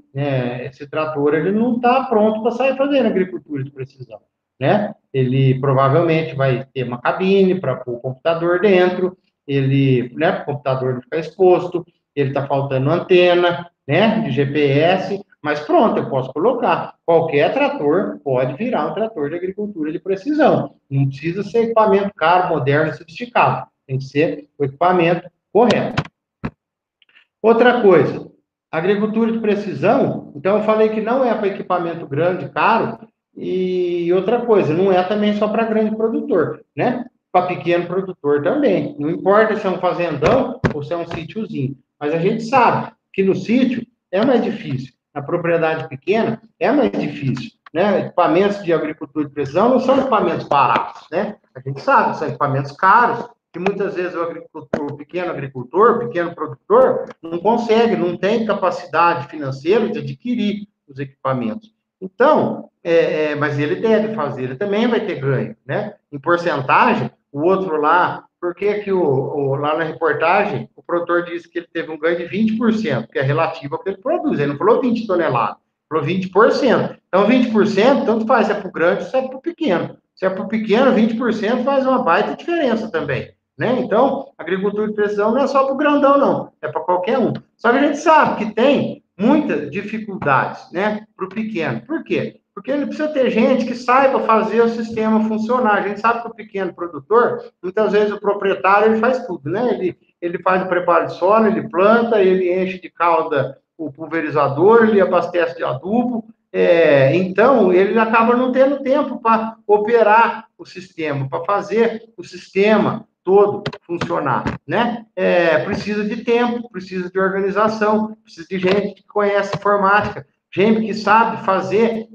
esse trator, ele não está pronto para sair fazendo agricultura de precisão, né? Ele provavelmente vai ter uma cabine para pôr o computador dentro, né, o computador não ficar exposto, ele está faltando antena, né, de GPS, mas pronto, eu posso colocar. Qualquer trator pode virar um trator de agricultura de precisão. Não precisa ser equipamento caro, moderno, sofisticado. Tem que ser o equipamento correto. Outra coisa, agricultura de precisão, então eu falei que não é para equipamento grande, caro, e outra coisa, não é também só para grande produtor, né? Para pequeno produtor também. Não importa se é um fazendão ou se é um sítiozinho. Mas a gente sabe que no sítio é mais difícil. Na propriedade pequena é mais difícil, né? Equipamentos de agricultura de precisão não são equipamentos baratos, né? A gente sabe que são equipamentos caros, que muitas vezes o pequeno agricultor, o pequeno produtor, não consegue, não tem capacidade financeira de adquirir os equipamentos. Então, mas ele deve fazer, ele também vai ter ganho, né? Em porcentagem, o outro lá, por que lá na reportagem, o produtor disse que ele teve um ganho de 20%, que é relativo ao que ele produz, ele não falou 20 toneladas, falou 20%. Então, 20%, tanto faz se é para o grande ou se é para o pequeno. Se é para o pequeno, 20% faz uma baita diferença também, né? Então, agricultura de precisão não é só para o grandão, não, é para qualquer um. Só que a gente sabe que tem muitas dificuldades, né, para o pequeno. Por quê? Porque ele precisa ter gente que saiba fazer o sistema funcionar. A gente sabe que o pequeno produtor, muitas vezes o proprietário, ele faz tudo, né? Ele faz o preparo de solo, ele planta, ele enche de calda o pulverizador, ele abastece de adubo. Então, ele acaba não tendo tempo para operar o sistema, para fazer o sistema todo funcionar, né? Precisa de tempo, precisa de organização, precisa de gente que conhece informática. gente que sabe fazer,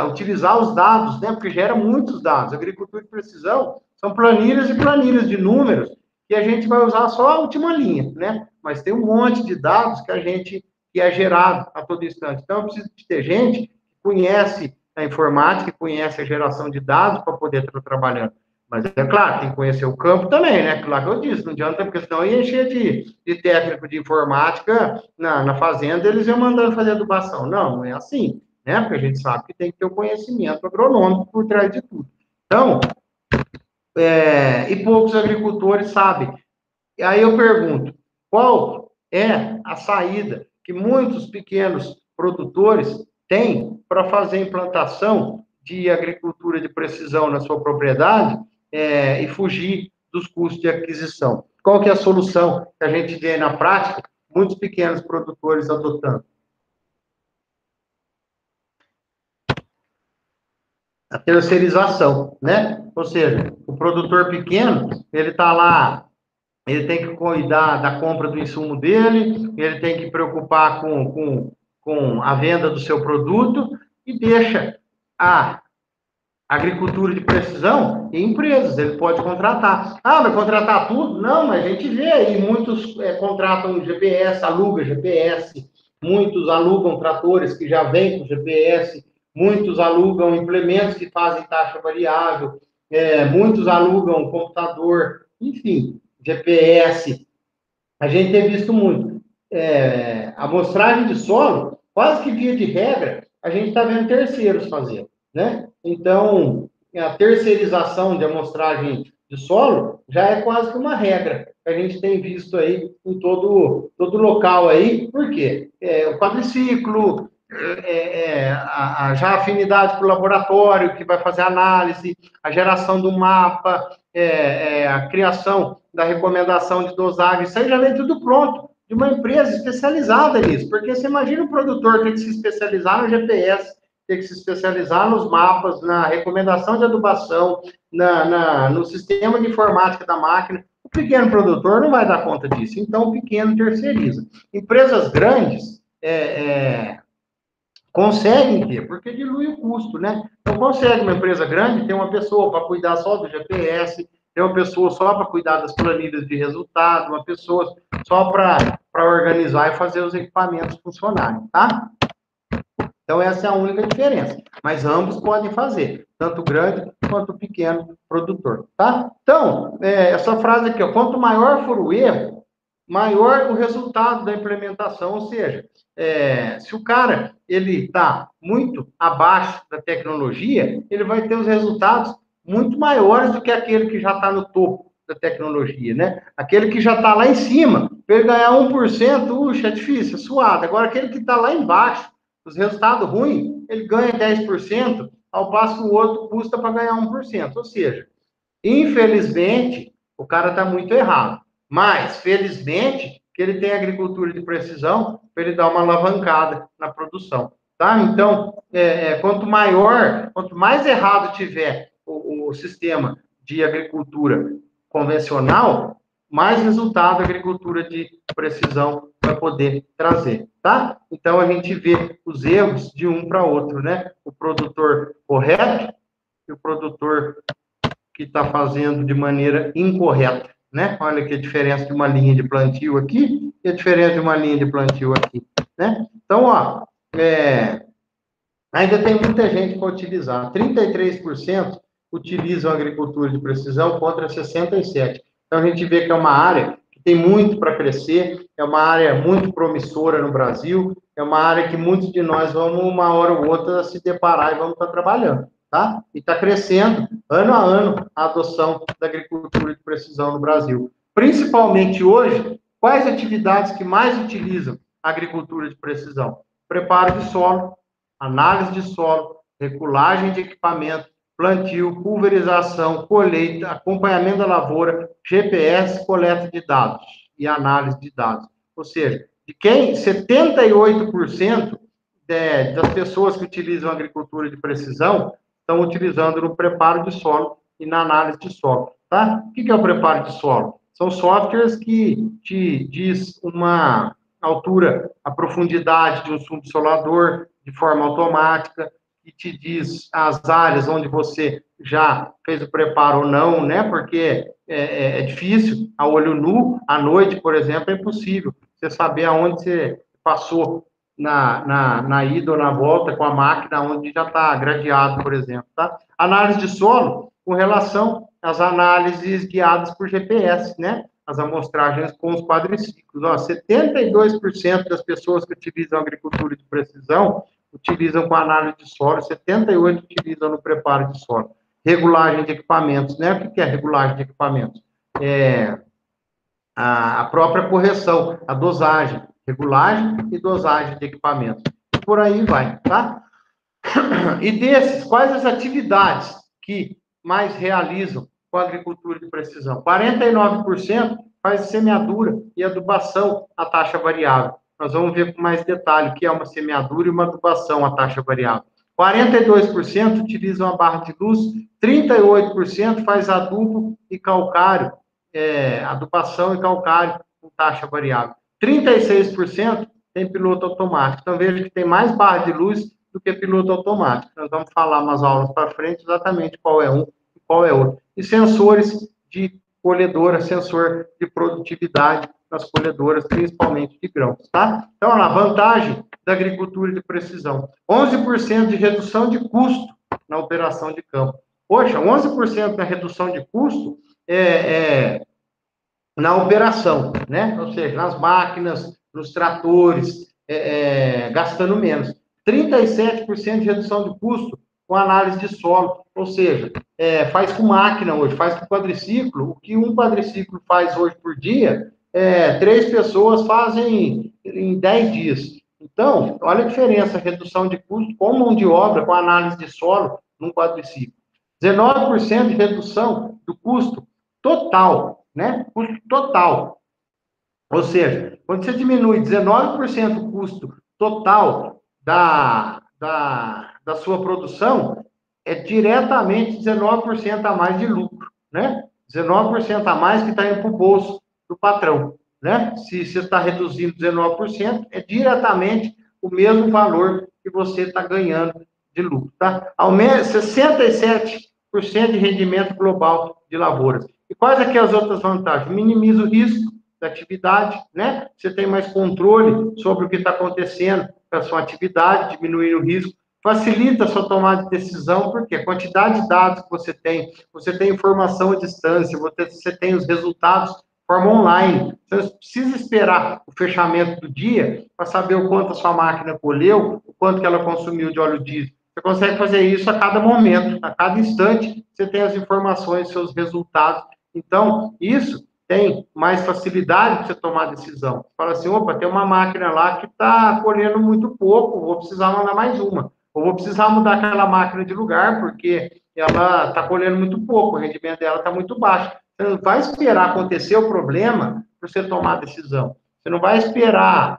utilizar os dados, né? Porque gera muitos dados. Agricultura de precisão são planilhas e planilhas de números que a gente vai usar só a última linha, né? Mas tem um monte de dados que é gerado a todo instante. Então, eu preciso de ter gente que conhece a informática, que conhece a geração de dados para poder estar trabalhando. Mas é claro, tem que conhecer o campo também, né? Claro que eu disse, não adianta, porque senão ia encher de técnico de informática na fazenda, eles iam mandando fazer adubação. Não, não é assim, né? Porque a gente sabe que tem que ter o conhecimento agronômico por trás de tudo. Então, e poucos agricultores sabem. E aí eu pergunto, qual é a saída que muitos pequenos produtores têm para fazer implantação de agricultura de precisão na sua propriedade e fugir dos custos de aquisição? Qual que é a solução que a gente vê na prática muitos pequenos produtores adotando? A terceirização, né? Ou seja, o produtor pequeno, ele está lá, ele tem que cuidar da compra do insumo dele, ele tem que preocupar com a venda do seu produto e deixa a agricultura de precisão em empresas, ele pode contratar. Ah, vai contratar tudo? Não, mas a gente vê aí, muitos contratam GPS, aluga GPS, muitos alugam tratores que já vêm com GPS, muitos alugam implementos que fazem taxa variável, muitos alugam computador, enfim, GPS. A gente tem visto muito. Amostragem de solo, quase que via de regra, a gente está vendo terceiros fazer, né? Então, a terceirização de amostragem de solo já é quase que uma regra que a gente tem visto aí em todo local aí. Por quê? O quadriciclo, já a afinidade para o laboratório, que vai fazer análise, a geração do mapa, a criação da recomendação de dosagem, isso aí já vem tudo pronto, de uma empresa especializada nisso, porque você imagina o produtor ter que se especializar no GPS, ter que se especializar nos mapas, na recomendação de adubação, no sistema de informática da máquina. O pequeno produtor não vai dar conta disso, então o pequeno terceiriza. Empresas grandes conseguem ter, porque dilui o custo, né? Então, consegue uma empresa grande ter uma pessoa para cuidar só do GPS, ter uma pessoa só para cuidar das planilhas de resultado, uma pessoa só para organizar e fazer os equipamentos funcionarem, tá? Então, essa é a única diferença. Mas ambos podem fazer, tanto o grande quanto o pequeno produtor, tá? Então, essa frase aqui, ó, quanto maior for o erro, maior o resultado da implementação, ou seja, se o cara ele está muito abaixo da tecnologia, ele vai ter os resultados muito maiores do que aquele que já está no topo da tecnologia, né? Aquele que já está lá em cima, para ele ganhar 1%, é difícil, é suado. Agora, aquele que está lá embaixo, os resultados ruins, ele ganha 10%, ao passo que o outro custa para ganhar 1%. Ou seja, infelizmente, o cara está muito errado. Mas, felizmente, que ele tem agricultura de precisão para ele dar uma alavancada na produção, tá? Então, quanto mais errado tiver o sistema de agricultura convencional, mais resultado a agricultura de precisão vai poder trazer, tá? Então, a gente vê os erros de um para outro, né? O produtor correto e o produtor que está fazendo de maneira incorreta, né? Olha que a diferença de uma linha de plantio aqui e a diferença de uma linha de plantio aqui, né? Então, ó, ainda tem muita gente para utilizar. 33% utilizam a agricultura de precisão contra 67%. Então, a gente vê que é uma área que tem muito para crescer, é uma área muito promissora no Brasil, é uma área que muitos de nós vamos, uma hora ou outra, se deparar e vamos estar trabalhando, tá? E está crescendo, ano a ano, a adoção da agricultura de precisão no Brasil. Principalmente hoje, quais atividades que mais utilizam a agricultura de precisão? Preparo de solo, análise de solo, regulagem de equipamento, plantio, pulverização, colheita, acompanhamento da lavoura, GPS, coleta de dados e análise de dados. Ou seja, de quem 78% das pessoas que utilizam a agricultura de precisão estão utilizando no preparo de solo e na análise de solo, tá? O que é o preparo de solo? São softwares que te diz uma altura, a profundidade de um subsolador, de forma automática, que te diz as áreas onde você já fez o preparo ou não, né? Porque é difícil, a olho nu, à noite, por exemplo, é impossível você saber aonde você passou na ida ou na volta com a máquina, onde já está gradeado, por exemplo, tá? Análise de solo, com relação às análises guiadas por GPS, né? As amostragens com os quadriciclos. Ó, 72% das pessoas que utilizam agricultura de precisão utilizam com análise de solo, 78% utilizam no preparo de solo. Regulagem de equipamentos, né? O que é regulagem de equipamentos? É a própria correção, a dosagem, regulagem e dosagem de equipamentos. E por aí vai, tá? E desses, quais as atividades que mais realizam com a agricultura de precisão? 49% faz semeadura e adubação a taxa variável. Nós vamos ver com mais detalhe o que é uma semeadura e uma adubação a taxa variável. 42% utilizam a barra de luz, 38% faz adubo e calcário, adubação e calcário com taxa variável. 36% tem piloto automático. Então, veja que tem mais barra de luz do que piloto automático. Nós vamos falar umas aulas para frente exatamente qual é um e qual é outro. E sensores de colhedora, sensor de produtividade nas colhedoras, principalmente de grãos, tá? Então, a vantagem da agricultura de precisão. 11% de redução de custo na operação de campo. Poxa, 11% da redução de custo na operação, né? Ou seja, nas máquinas, nos tratores, gastando menos. 37% de redução de custo com análise de solo, ou seja, faz com máquina hoje, faz com quadriciclo, o que um quadriciclo faz hoje por dia, 3 pessoas fazem em 10 dias. Então, olha a diferença, redução de custo com mão de obra, com análise de solo, num quadriciclo. 19% de redução do custo total, né? Custo total. Ou seja, quando você diminui 19% o custo total da sua produção, é diretamente 19% a mais de lucro, né? 19% a mais que está indo para o bolso do patrão, né? Se você está reduzindo 19%, é diretamente o mesmo valor que você está ganhando de lucro, tá? Aumenta 67% de rendimento global de lavouras. E quais aqui as outras vantagens? Minimiza o risco da atividade, né? Você tem mais controle sobre o que está acontecendo com a sua atividade, diminuir o risco, facilita a sua tomada de decisão, porque a quantidade de dados que você tem informação à distância, você tem os resultados de forma online. Você não precisa esperar o fechamento do dia para saber o quanto a sua máquina colheu, o quanto que ela consumiu de óleo diesel. Você consegue fazer isso a cada momento, a cada instante, você tem as informações, seus resultados. Então, isso tem mais facilidade para você tomar decisão. Fala assim, opa, tem uma máquina lá que está colhendo muito pouco, vou precisar mandar mais uma. Ou vou precisar mudar aquela máquina de lugar, porque ela está colhendo muito pouco, o rendimento dela está muito baixo. Você não vai esperar acontecer o problema para você tomar a decisão. Você não vai esperar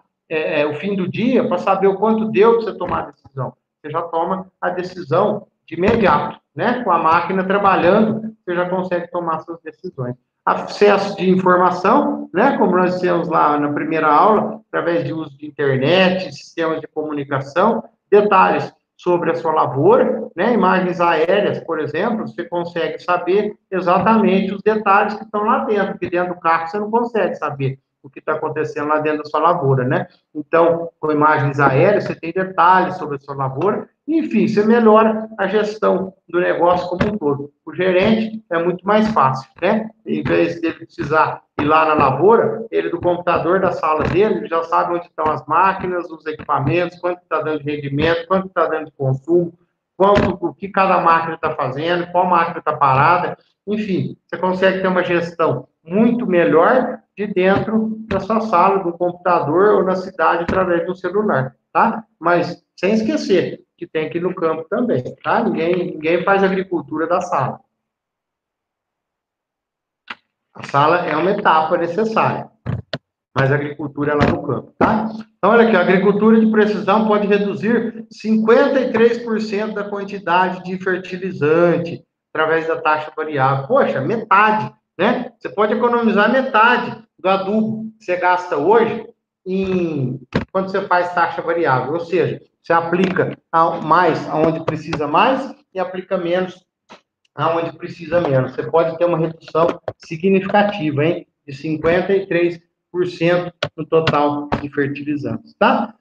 o fim do dia para saber o quanto deu para você tomar a decisão. Você já toma a decisão de imediato, né? Com a máquina trabalhando, você já consegue tomar suas decisões. Acesso de informação, né? Como nós temos lá na primeira aula, através de uso de internet, sistemas de comunicação, detalhes sobre a sua lavoura, né? Imagens aéreas, por exemplo, você consegue saber exatamente os detalhes que estão lá dentro, porque dentro do carro você não consegue saber o que está acontecendo lá dentro da sua lavoura, né? Então, com imagens aéreas, você tem detalhes sobre a sua lavoura, enfim, você melhora a gestão do negócio como um todo. O gerente é muito mais fácil, né? Em vez de ele precisar ir lá na lavoura, ele do computador da sala dele, ele já sabe onde estão as máquinas, os equipamentos, quanto está dando de rendimento, quanto está dando de consumo, o que cada máquina está fazendo, qual máquina está parada, enfim, você consegue ter uma gestão muito melhor de dentro da sua sala, do computador ou na cidade através do celular, tá? Mas sem esquecer que tem que ir no campo também, tá? Ninguém faz agricultura da sala. A sala é uma etapa necessária, mas a agricultura é lá no campo, tá? Então, olha aqui, a agricultura de precisão pode reduzir 53% da quantidade de fertilizante através da taxa variável. Poxa, metade, né? Você pode economizar metade do adubo que você gasta hoje quando você faz taxa variável. Ou seja, Você aplica mais aonde precisa mais e aplica menos aonde precisa menos. Você pode ter uma redução significativa, hein? De 53% no total de fertilizantes, tá?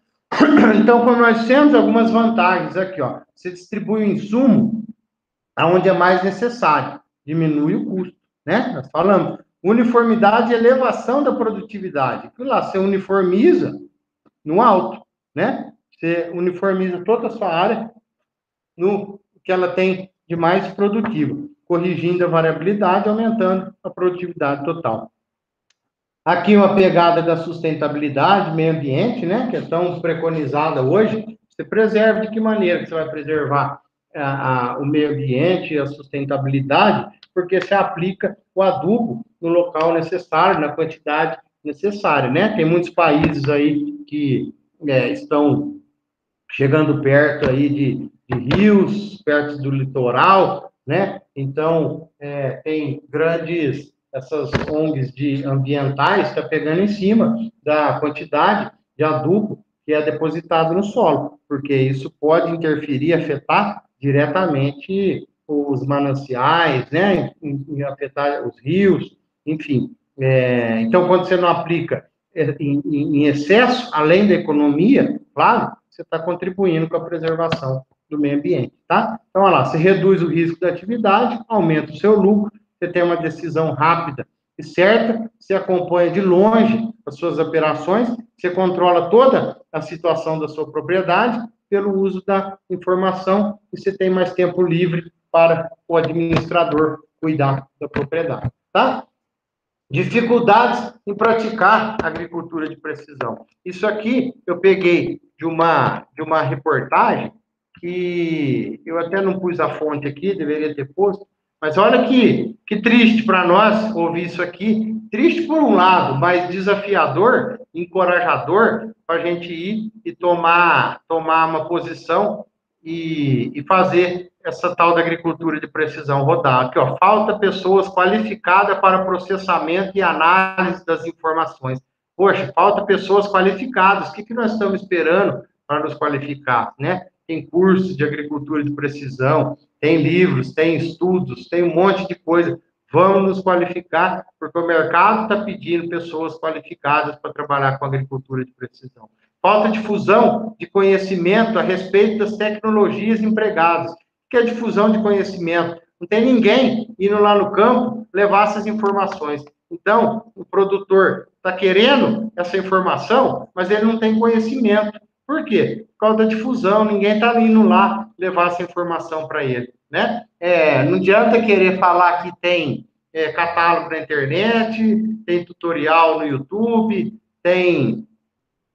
Então, como nós temos algumas vantagens aqui, ó. Você distribui o insumo aonde é mais necessário, diminui o custo, né? Nós falamos uniformidade e elevação da produtividade. Aquilo lá, você uniformiza no alto, né? Você uniformiza toda a sua área no que ela tem de mais produtivo, corrigindo a variabilidade, aumentando a produtividade total. Aqui uma pegada da sustentabilidade, meio ambiente, né? Que é tão preconizada hoje. Você preserva de que maneira que você vai preservar o meio ambiente e a sustentabilidade? Porque você aplica o adubo no local necessário, na quantidade necessária, né? Tem muitos países aí que estão chegando perto aí de rios, perto do litoral, né? Então, tem essas ONGs ambientais está pegando em cima da quantidade de adubo que é depositado no solo, porque isso pode interferir, afetar diretamente os mananciais, né? Afetar os rios, enfim. Então, quando você não aplica em excesso, além da economia, claro, você está contribuindo com a preservação do meio ambiente, tá? Então, olha lá, você reduz o risco da atividade, aumenta o seu lucro, você tem uma decisão rápida e certa, você acompanha de longe as suas operações, você controla toda a situação da sua propriedade pelo uso da informação e você tem mais tempo livre para o administrador cuidar da propriedade, tá? Dificuldades em praticar agricultura de precisão. Isso aqui eu peguei de uma reportagem que eu até não pus a fonte aqui, deveria ter posto, mas olha que triste para nós ouvir isso aqui. Triste por um lado, mas desafiador, encorajador para a gente ir e tomar uma posição e fazer essa tal da agricultura de precisão rodar. Aqui, ó, falta pessoas qualificadas para processamento e análise das informações. Poxa, falta pessoas qualificadas. O que nós estamos esperando para nos qualificar, né? Tem cursos de agricultura de precisão, tem livros, tem estudos, tem um monte de coisa. Vamos nos qualificar, porque o mercado está pedindo pessoas qualificadas para trabalhar com agricultura de precisão. Falta difusão de conhecimento a respeito das tecnologias empregadas. O que é difusão de conhecimento? Não tem ninguém indo lá no campo levar essas informações. Então, o produtor está querendo essa informação, mas ele não tem conhecimento. Por quê? Por causa da difusão, ninguém está indo lá levar essa informação para ele, né? Não adianta querer falar que tem catálogo na internet, tem tutorial no YouTube, tem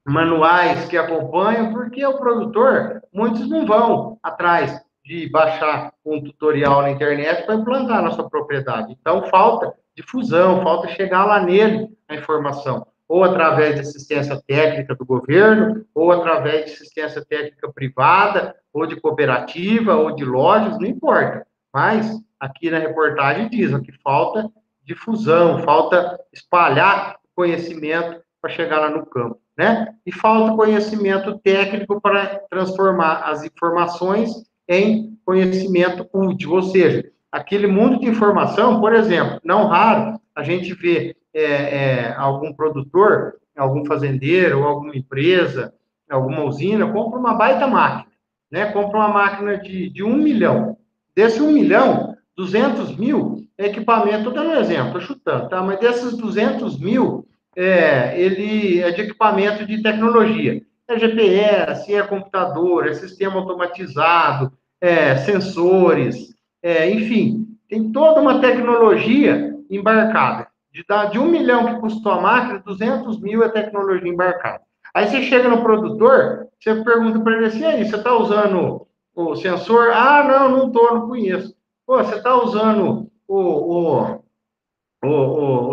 manuais que acompanham, porque o produtor, muitos não vão atrás de baixar um tutorial na internet para implantar na sua propriedade. Então, falta difusão, falta chegar lá nele a informação, ou através de assistência técnica do governo, ou através de assistência técnica privada, ou de cooperativa, ou de lojas, não importa. Mas, aqui na reportagem diz que falta difusão, falta espalhar conhecimento para chegar lá no campo, né? E falta conhecimento técnico para transformar as informações em conhecimento útil, ou seja, aquele mundo de informação, por exemplo, não raro, a gente vê algum produtor, algum fazendeiro, ou alguma empresa, alguma usina, compra uma baita máquina, né? Compra uma máquina de 1 milhão. Desse 1 milhão, 200 mil é equipamento, estou dando um exemplo, estou chutando, tá? Mas desses 200 mil, ele é de equipamento de tecnologia. É GPS, é computador, é sistema automatizado, sensores, enfim, tem toda uma tecnologia embarcada. De 1 milhão que custou a máquina, 200 mil é tecnologia embarcada. Aí você chega no produtor, você pergunta para ele assim, aí, você está usando o sensor? Ah, não estou, não conheço. Pô, você está usando o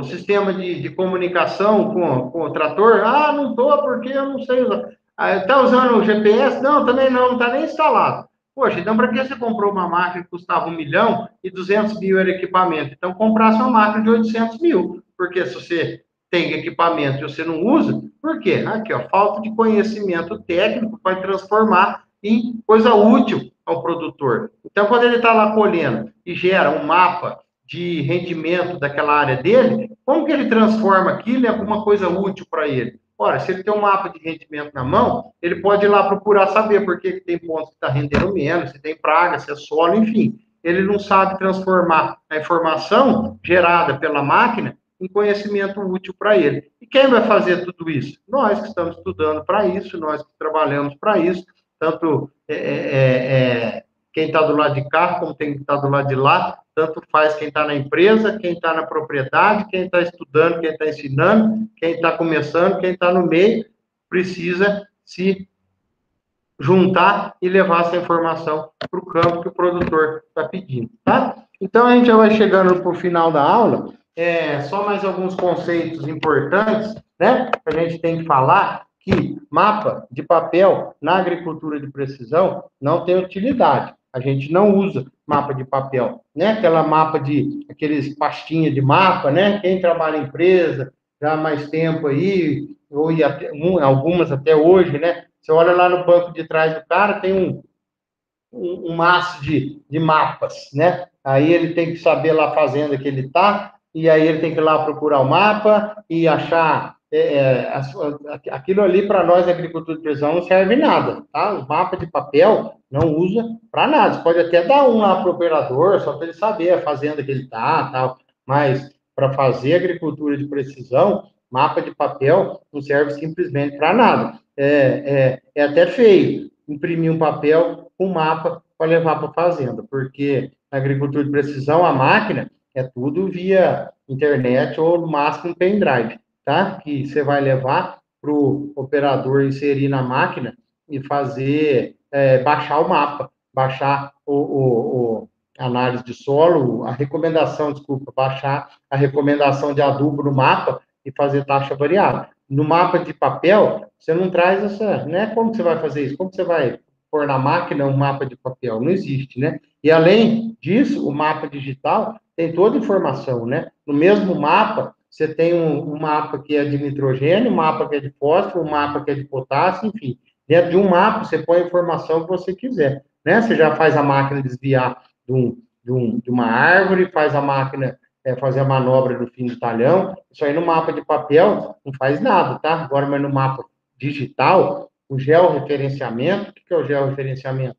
sistema de comunicação com o trator? Ah, não estou, porque eu não sei usar. Está usando o GPS? Não, também não está nem instalado. Poxa, então para que você comprou uma máquina que custava 1 milhão e 200 mil era equipamento? Então, comprasse uma máquina de 800 mil. Porque se você tem equipamento e você não usa, por quê? Aqui, ó, falta de conhecimento técnico para transformar em coisa útil ao produtor. Então, quando ele está lá colhendo e gera um mapa de rendimento daquela área dele, como que ele transforma aquilo em alguma coisa útil para ele? Ora, se ele tem um mapa de rendimento na mão, ele pode ir lá procurar saber por que tem pontos que está rendendo menos, se tem praga, se é solo, enfim. Ele não sabe transformar a informação gerada pela máquina em conhecimento útil para ele. E quem vai fazer tudo isso? Nós que estamos estudando para isso, nós que trabalhamos para isso, tanto quem está do lado de cá, como quem está do lado de lá, tanto faz quem está na empresa, quem está na propriedade, quem está estudando, quem está ensinando, quem está começando, quem está no meio, precisa se juntar e levar essa informação para o campo que o produtor está pedindo, tá? Então, a gente já vai chegando para o final da aula, só mais alguns conceitos importantes, né? A gente tem que falar que mapa de papel na agricultura de precisão não tem utilidade. A gente não usa mapa de papel, né? Aqueles pastinhas de mapa, né? Quem trabalha em empresa já há mais tempo aí, ou algumas até hoje, né? Você olha lá no banco de trás do cara, tem um maço de mapas, né? Aí ele tem que saber lá a fazenda que ele está, e aí ele tem que ir lá procurar o mapa e achar aquilo ali para nós, agricultura de precisão, não serve nada, tá? O mapa de papel não usa para nada. Você pode até dar um lá para o operador, só para ele saber a fazenda que ele está, tal. Mas para fazer agricultura de precisão, mapa de papel não serve simplesmente para nada. É até feio imprimir um papel com mapa para levar para a fazenda, porque na agricultura de precisão, a máquina é tudo via internet ou, no máximo, um pendrive, tá? Que você vai levar para o operador inserir na máquina e fazer, baixar o mapa, baixar análise de solo, baixar a recomendação de adubo no mapa e fazer taxa variável. No mapa de papel, você não traz essa, né? Como que você vai fazer isso? Como que você vai pôr na máquina um mapa de papel? Não existe, né? E além disso, o mapa digital tem toda a informação, né? No mesmo mapa, você tem um mapa que é de nitrogênio, um mapa que é de fósforo, um mapa que é de potássio, enfim. Dentro de um mapa, você põe a informação que você quiser, né? Você já faz a máquina desviar de uma árvore, faz a máquina fazer a manobra do fim do talhão. Isso aí no mapa de papel não faz nada, tá? Agora, mas no mapa digital, o georreferenciamento, o que é o georreferenciamento?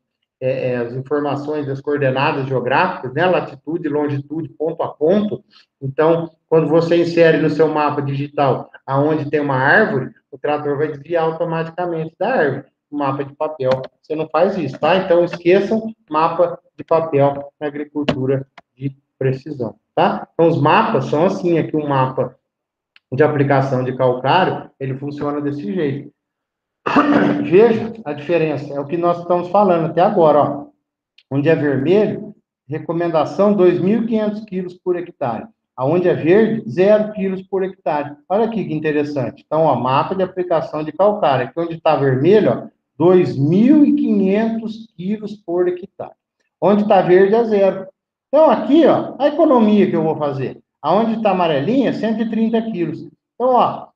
As informações das coordenadas geográficas, né? Latitude, longitude, ponto a ponto. Então, quando você insere no seu mapa digital aonde tem uma árvore, o trator vai desviar automaticamente da árvore. O mapa de papel, você não faz isso, tá? Então, esqueçam mapa de papel na agricultura de precisão, tá? Então, os mapas são assim, aqui um mapa de aplicação de calcário, ele funciona desse jeito. Veja a diferença, é o que nós estamos falando até agora, ó. Onde é vermelho, recomendação 2.500 quilos por hectare. Aonde é verde, 0 quilos por hectare. Olha aqui que interessante. Então, ó, mapa de aplicação de calcário. Aqui onde está vermelho, ó, 2.500 quilos por hectare. Onde está verde é 0. Então, aqui, ó, a economia que eu vou fazer. Aonde está amarelinha, 130 quilos. Então, ó,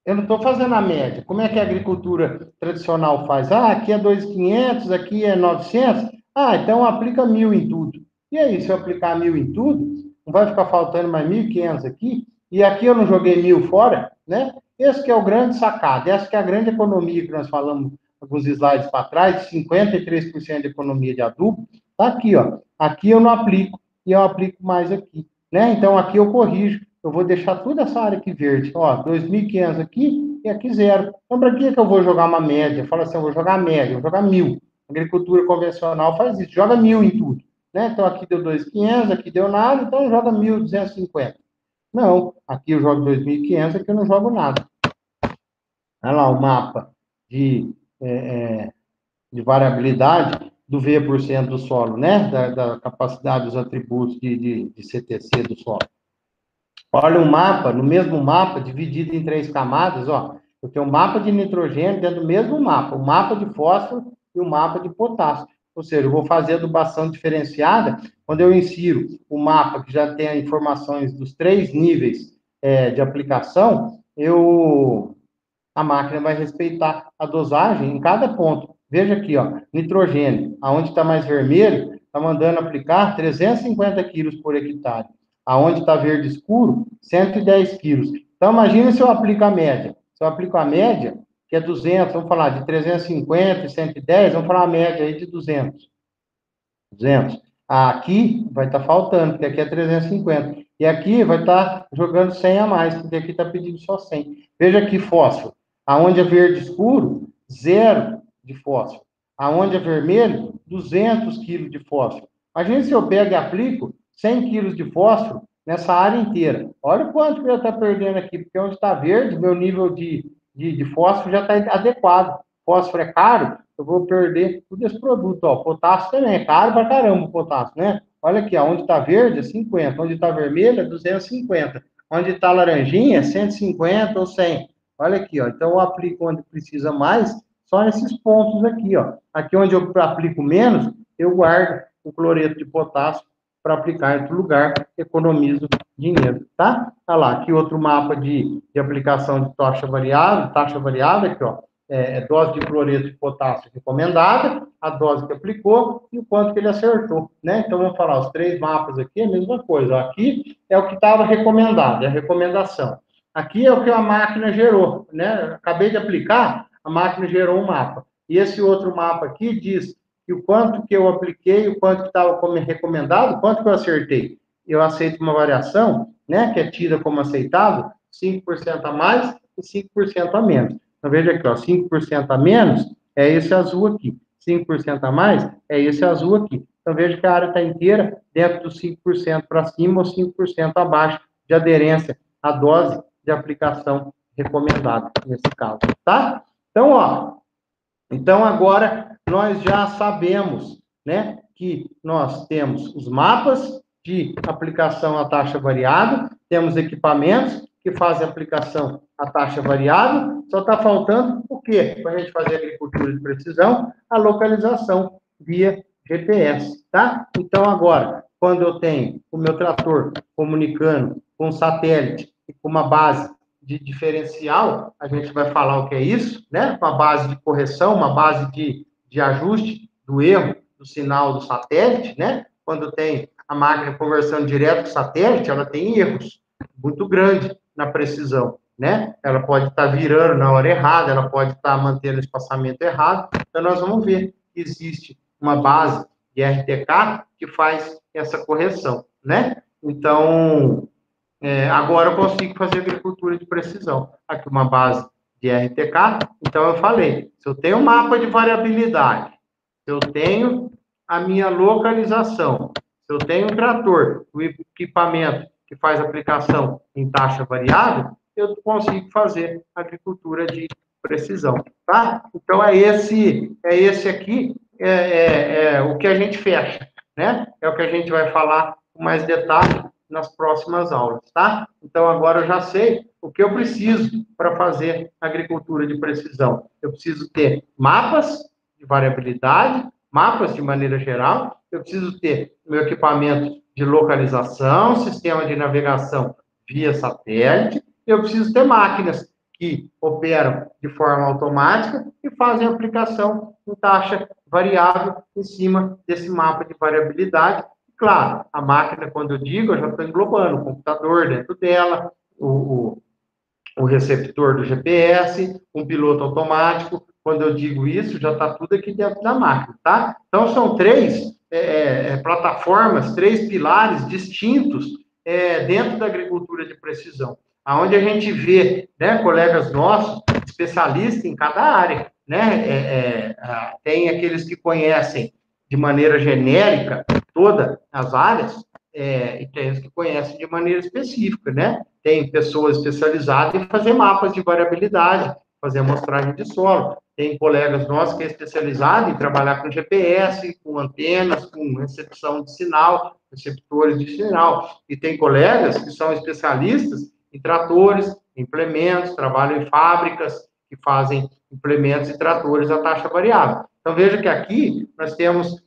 eu não estou fazendo a média. Como é que a agricultura tradicional faz? Ah, aqui é 2.500, aqui é 900. Ah, então aplica 1.000 em tudo. E aí, se eu aplicar 1.000 em tudo, não vai ficar faltando mais 1.500 aqui? E aqui eu não joguei 1.000 fora, né? Esse que é o grande sacado. Essa que é a grande economia que nós falamos alguns slides para trás, 53% de economia de adubo. Tá aqui, ó. Aqui eu não aplico e eu aplico mais aqui, né? Então, aqui eu corrijo. Eu vou deixar toda essa área aqui verde. Ó, 2.500 aqui e aqui 0. Então, para que eu vou jogar uma média? Fala assim, eu vou jogar média, vou jogar 1.000. A agricultura convencional faz isso, joga 1.000 em tudo. Né? Então, aqui deu 2.500, aqui deu nada, então joga 1.250. Não, aqui eu jogo 2.500, aqui eu não jogo nada. Olha lá o mapa de variabilidade do V% do solo, né? Da capacidade dos atributos de CTC do solo. Olha o mapa, no mesmo mapa, dividido em 3 camadas, ó. Eu tenho um mapa de nitrogênio dentro do mesmo mapa, o mapa de fósforo e o mapa de potássio. Ou seja, eu vou fazer adubação diferenciada, quando eu insiro o mapa que já tem as informações dos 3 níveis de aplicação, eu a máquina vai respeitar a dosagem em cada ponto. Veja aqui, ó, nitrogênio, aonde está mais vermelho, está mandando aplicar 350 quilos por hectare. Aonde está verde escuro, 110 quilos. Então, imagina se eu aplico a média. Se eu aplico a média, que é 200, vamos falar de 350 e 110, vamos falar a média aí de 200. 200. Aqui vai estar faltando, porque aqui é 350. E aqui vai estar jogando 100 a mais, porque aqui está pedindo só 100. Veja aqui, fósforo. Aonde é verde escuro, 0 de fósforo. Aonde é vermelho, 200 quilos de fósforo. Imagina se eu pego e aplico 100 quilos de fósforo nessa área inteira. Olha o quanto que eu estou perdendo aqui, porque onde está verde, meu nível de fósforo já está adequado. Fósforo é caro, eu vou perder tudo esse produto. Ó, potássio também é caro pra caramba o potássio, né? Olha aqui, ó, onde está verde é 50, onde está vermelho é 250, onde está laranjinha é 150 ou 100. Olha aqui, ó, então eu aplico onde precisa mais, só nesses pontos aqui, ó. Aqui onde eu aplico menos, eu guardo o cloreto de potássio para aplicar em outro lugar, economizo dinheiro, tá? Olha lá, aqui outro mapa de aplicação de taxa variável aqui, ó. Dose de cloreto de potássio recomendada, a dose que aplicou e o quanto que ele acertou, né? Então, vamos falar, os 3 mapas aqui é a mesma coisa. Aqui é o que estava recomendado, é a recomendação. Aqui é o que a máquina gerou, né? Acabei de aplicar, a máquina gerou um mapa. E esse outro mapa aqui diz que o quanto que eu apliquei, o quanto que estava recomendado, o quanto que eu acertei. Eu aceito uma variação, né? Que é tida como aceitável, 5% a mais e 5% a menos. Então, veja aqui, ó, 5% a menos é esse azul aqui. 5% a mais é esse azul aqui. Então, veja que a área está inteira dentro dos 5% para cima ou 5% abaixo de aderência à dose de aplicação recomendada, nesse caso, tá? Então, ó, então agora nós já sabemos, né, que nós temos os mapas de aplicação à taxa variável, temos equipamentos que fazem aplicação à taxa variável, só está faltando o quê? Para a gente fazer agricultura de precisão, a localização via GPS, tá? Então, agora, quando eu tenho o meu trator comunicando com um satélite e com uma base de diferencial, a gente vai falar o que é isso, né? Uma base de correção, uma base de ajuste do erro do sinal do satélite, né? Quando tem a máquina conversando direto com o satélite, ela tem erros muito grandes na precisão, né? Ela pode estar virando na hora errada, ela pode estar mantendo o espaçamento errado. Então, nós vamos ver que existe uma base de RTK que faz essa correção, né? Então, agora eu consigo fazer agricultura de precisão. Aqui uma base de RTK, então eu falei, se eu tenho um mapa de variabilidade, se eu tenho a minha localização, se eu tenho um trator, o equipamento que faz aplicação em taxa variável, eu consigo fazer agricultura de precisão, tá? Então, é esse aqui, o que a gente fecha, né? É o que a gente vai falar com mais detalhe nas próximas aulas, tá? Então, agora eu já sei o que eu preciso para fazer agricultura de precisão. Eu preciso ter mapas de variabilidade, mapas de maneira geral, eu preciso ter meu equipamento de localização, sistema de navegação via satélite, eu preciso ter máquinas que operam de forma automática e fazem aplicação em taxa variável em cima desse mapa de variabilidade. Claro, a máquina, quando eu digo, eu já estou englobando o computador dentro dela, o receptor do GPS, um piloto automático. Quando eu digo isso, já está tudo aqui dentro da máquina, tá? Então, são 3 plataformas, 3 pilares distintos dentro da agricultura de precisão, aonde a gente vê, né, colegas nossos, especialistas em cada área, né? Tem aqueles que conhecem de maneira genérica todas as áreas, e tem os que conhecem de maneira específica, né? Tem pessoas especializadas em fazer mapas de variabilidade, fazer amostragem de solo. Tem colegas nossos que é especializado em trabalhar com GPS, com antenas, com recepção de sinal, receptores de sinal. E tem colegas que são especialistas em tratores, implementos, trabalham em fábricas que fazem implementos e tratores a taxa variável. Então, veja que aqui nós temos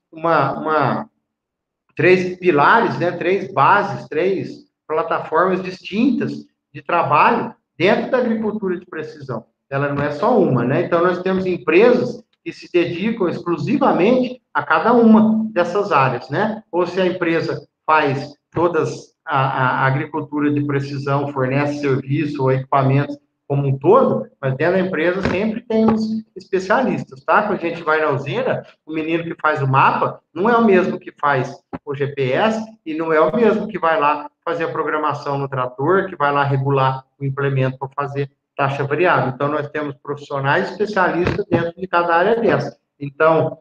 3 pilares, né, 3 bases, 3 plataformas distintas de trabalho dentro da agricultura de precisão. ela não é só uma, né? Então, nós temos empresas que se dedicam exclusivamente a cada uma dessas áreas, né? Ou se a empresa faz todas a agricultura de precisão, fornece serviço ou equipamentos como um todo, mas dentro da empresa sempre tem os especialistas, tá? Quando a gente vai na usina, o menino que faz o mapa não é o mesmo que faz o GPS e não é o mesmo que vai lá fazer a programação no trator, que vai lá regular o implemento para fazer taxa variável. Então, nós temos profissionais especialistas dentro de cada área dessa. Então,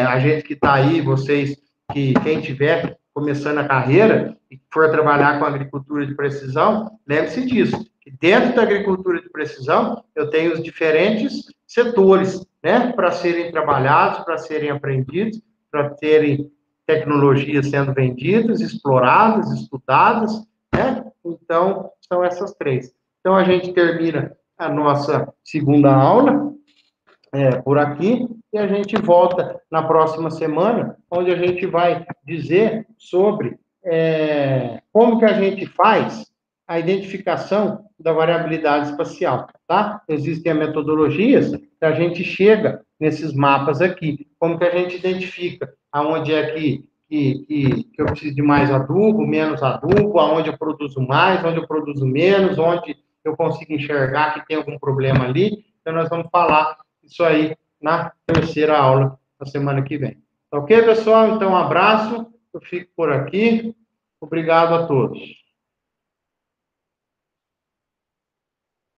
a gente que está aí, vocês, quem tiver começando a carreira e for trabalhar com agricultura de precisão, lembre-se disso, que dentro da agricultura de precisão, eu tenho os diferentes setores, né, para serem trabalhados, para serem aprendidos, para terem tecnologias sendo vendidas, exploradas, estudadas, né? Então, são essas três. Então, a gente termina a nossa segunda aula por aqui e a gente volta na próxima semana, onde a gente vai dizer sobre como que a gente faz a identificação da variabilidade espacial, tá? Existem metodologias que a gente chega nesses mapas aqui, como que a gente identifica aonde é que eu preciso de mais adubo, menos adubo, aonde eu produzo mais, onde eu produzo menos, onde eu consigo enxergar que tem algum problema ali. Então, nós vamos falar isso aí na terceira aula, na semana que vem. Tá ok, pessoal? Então, um abraço. Eu fico por aqui. Obrigado a todos.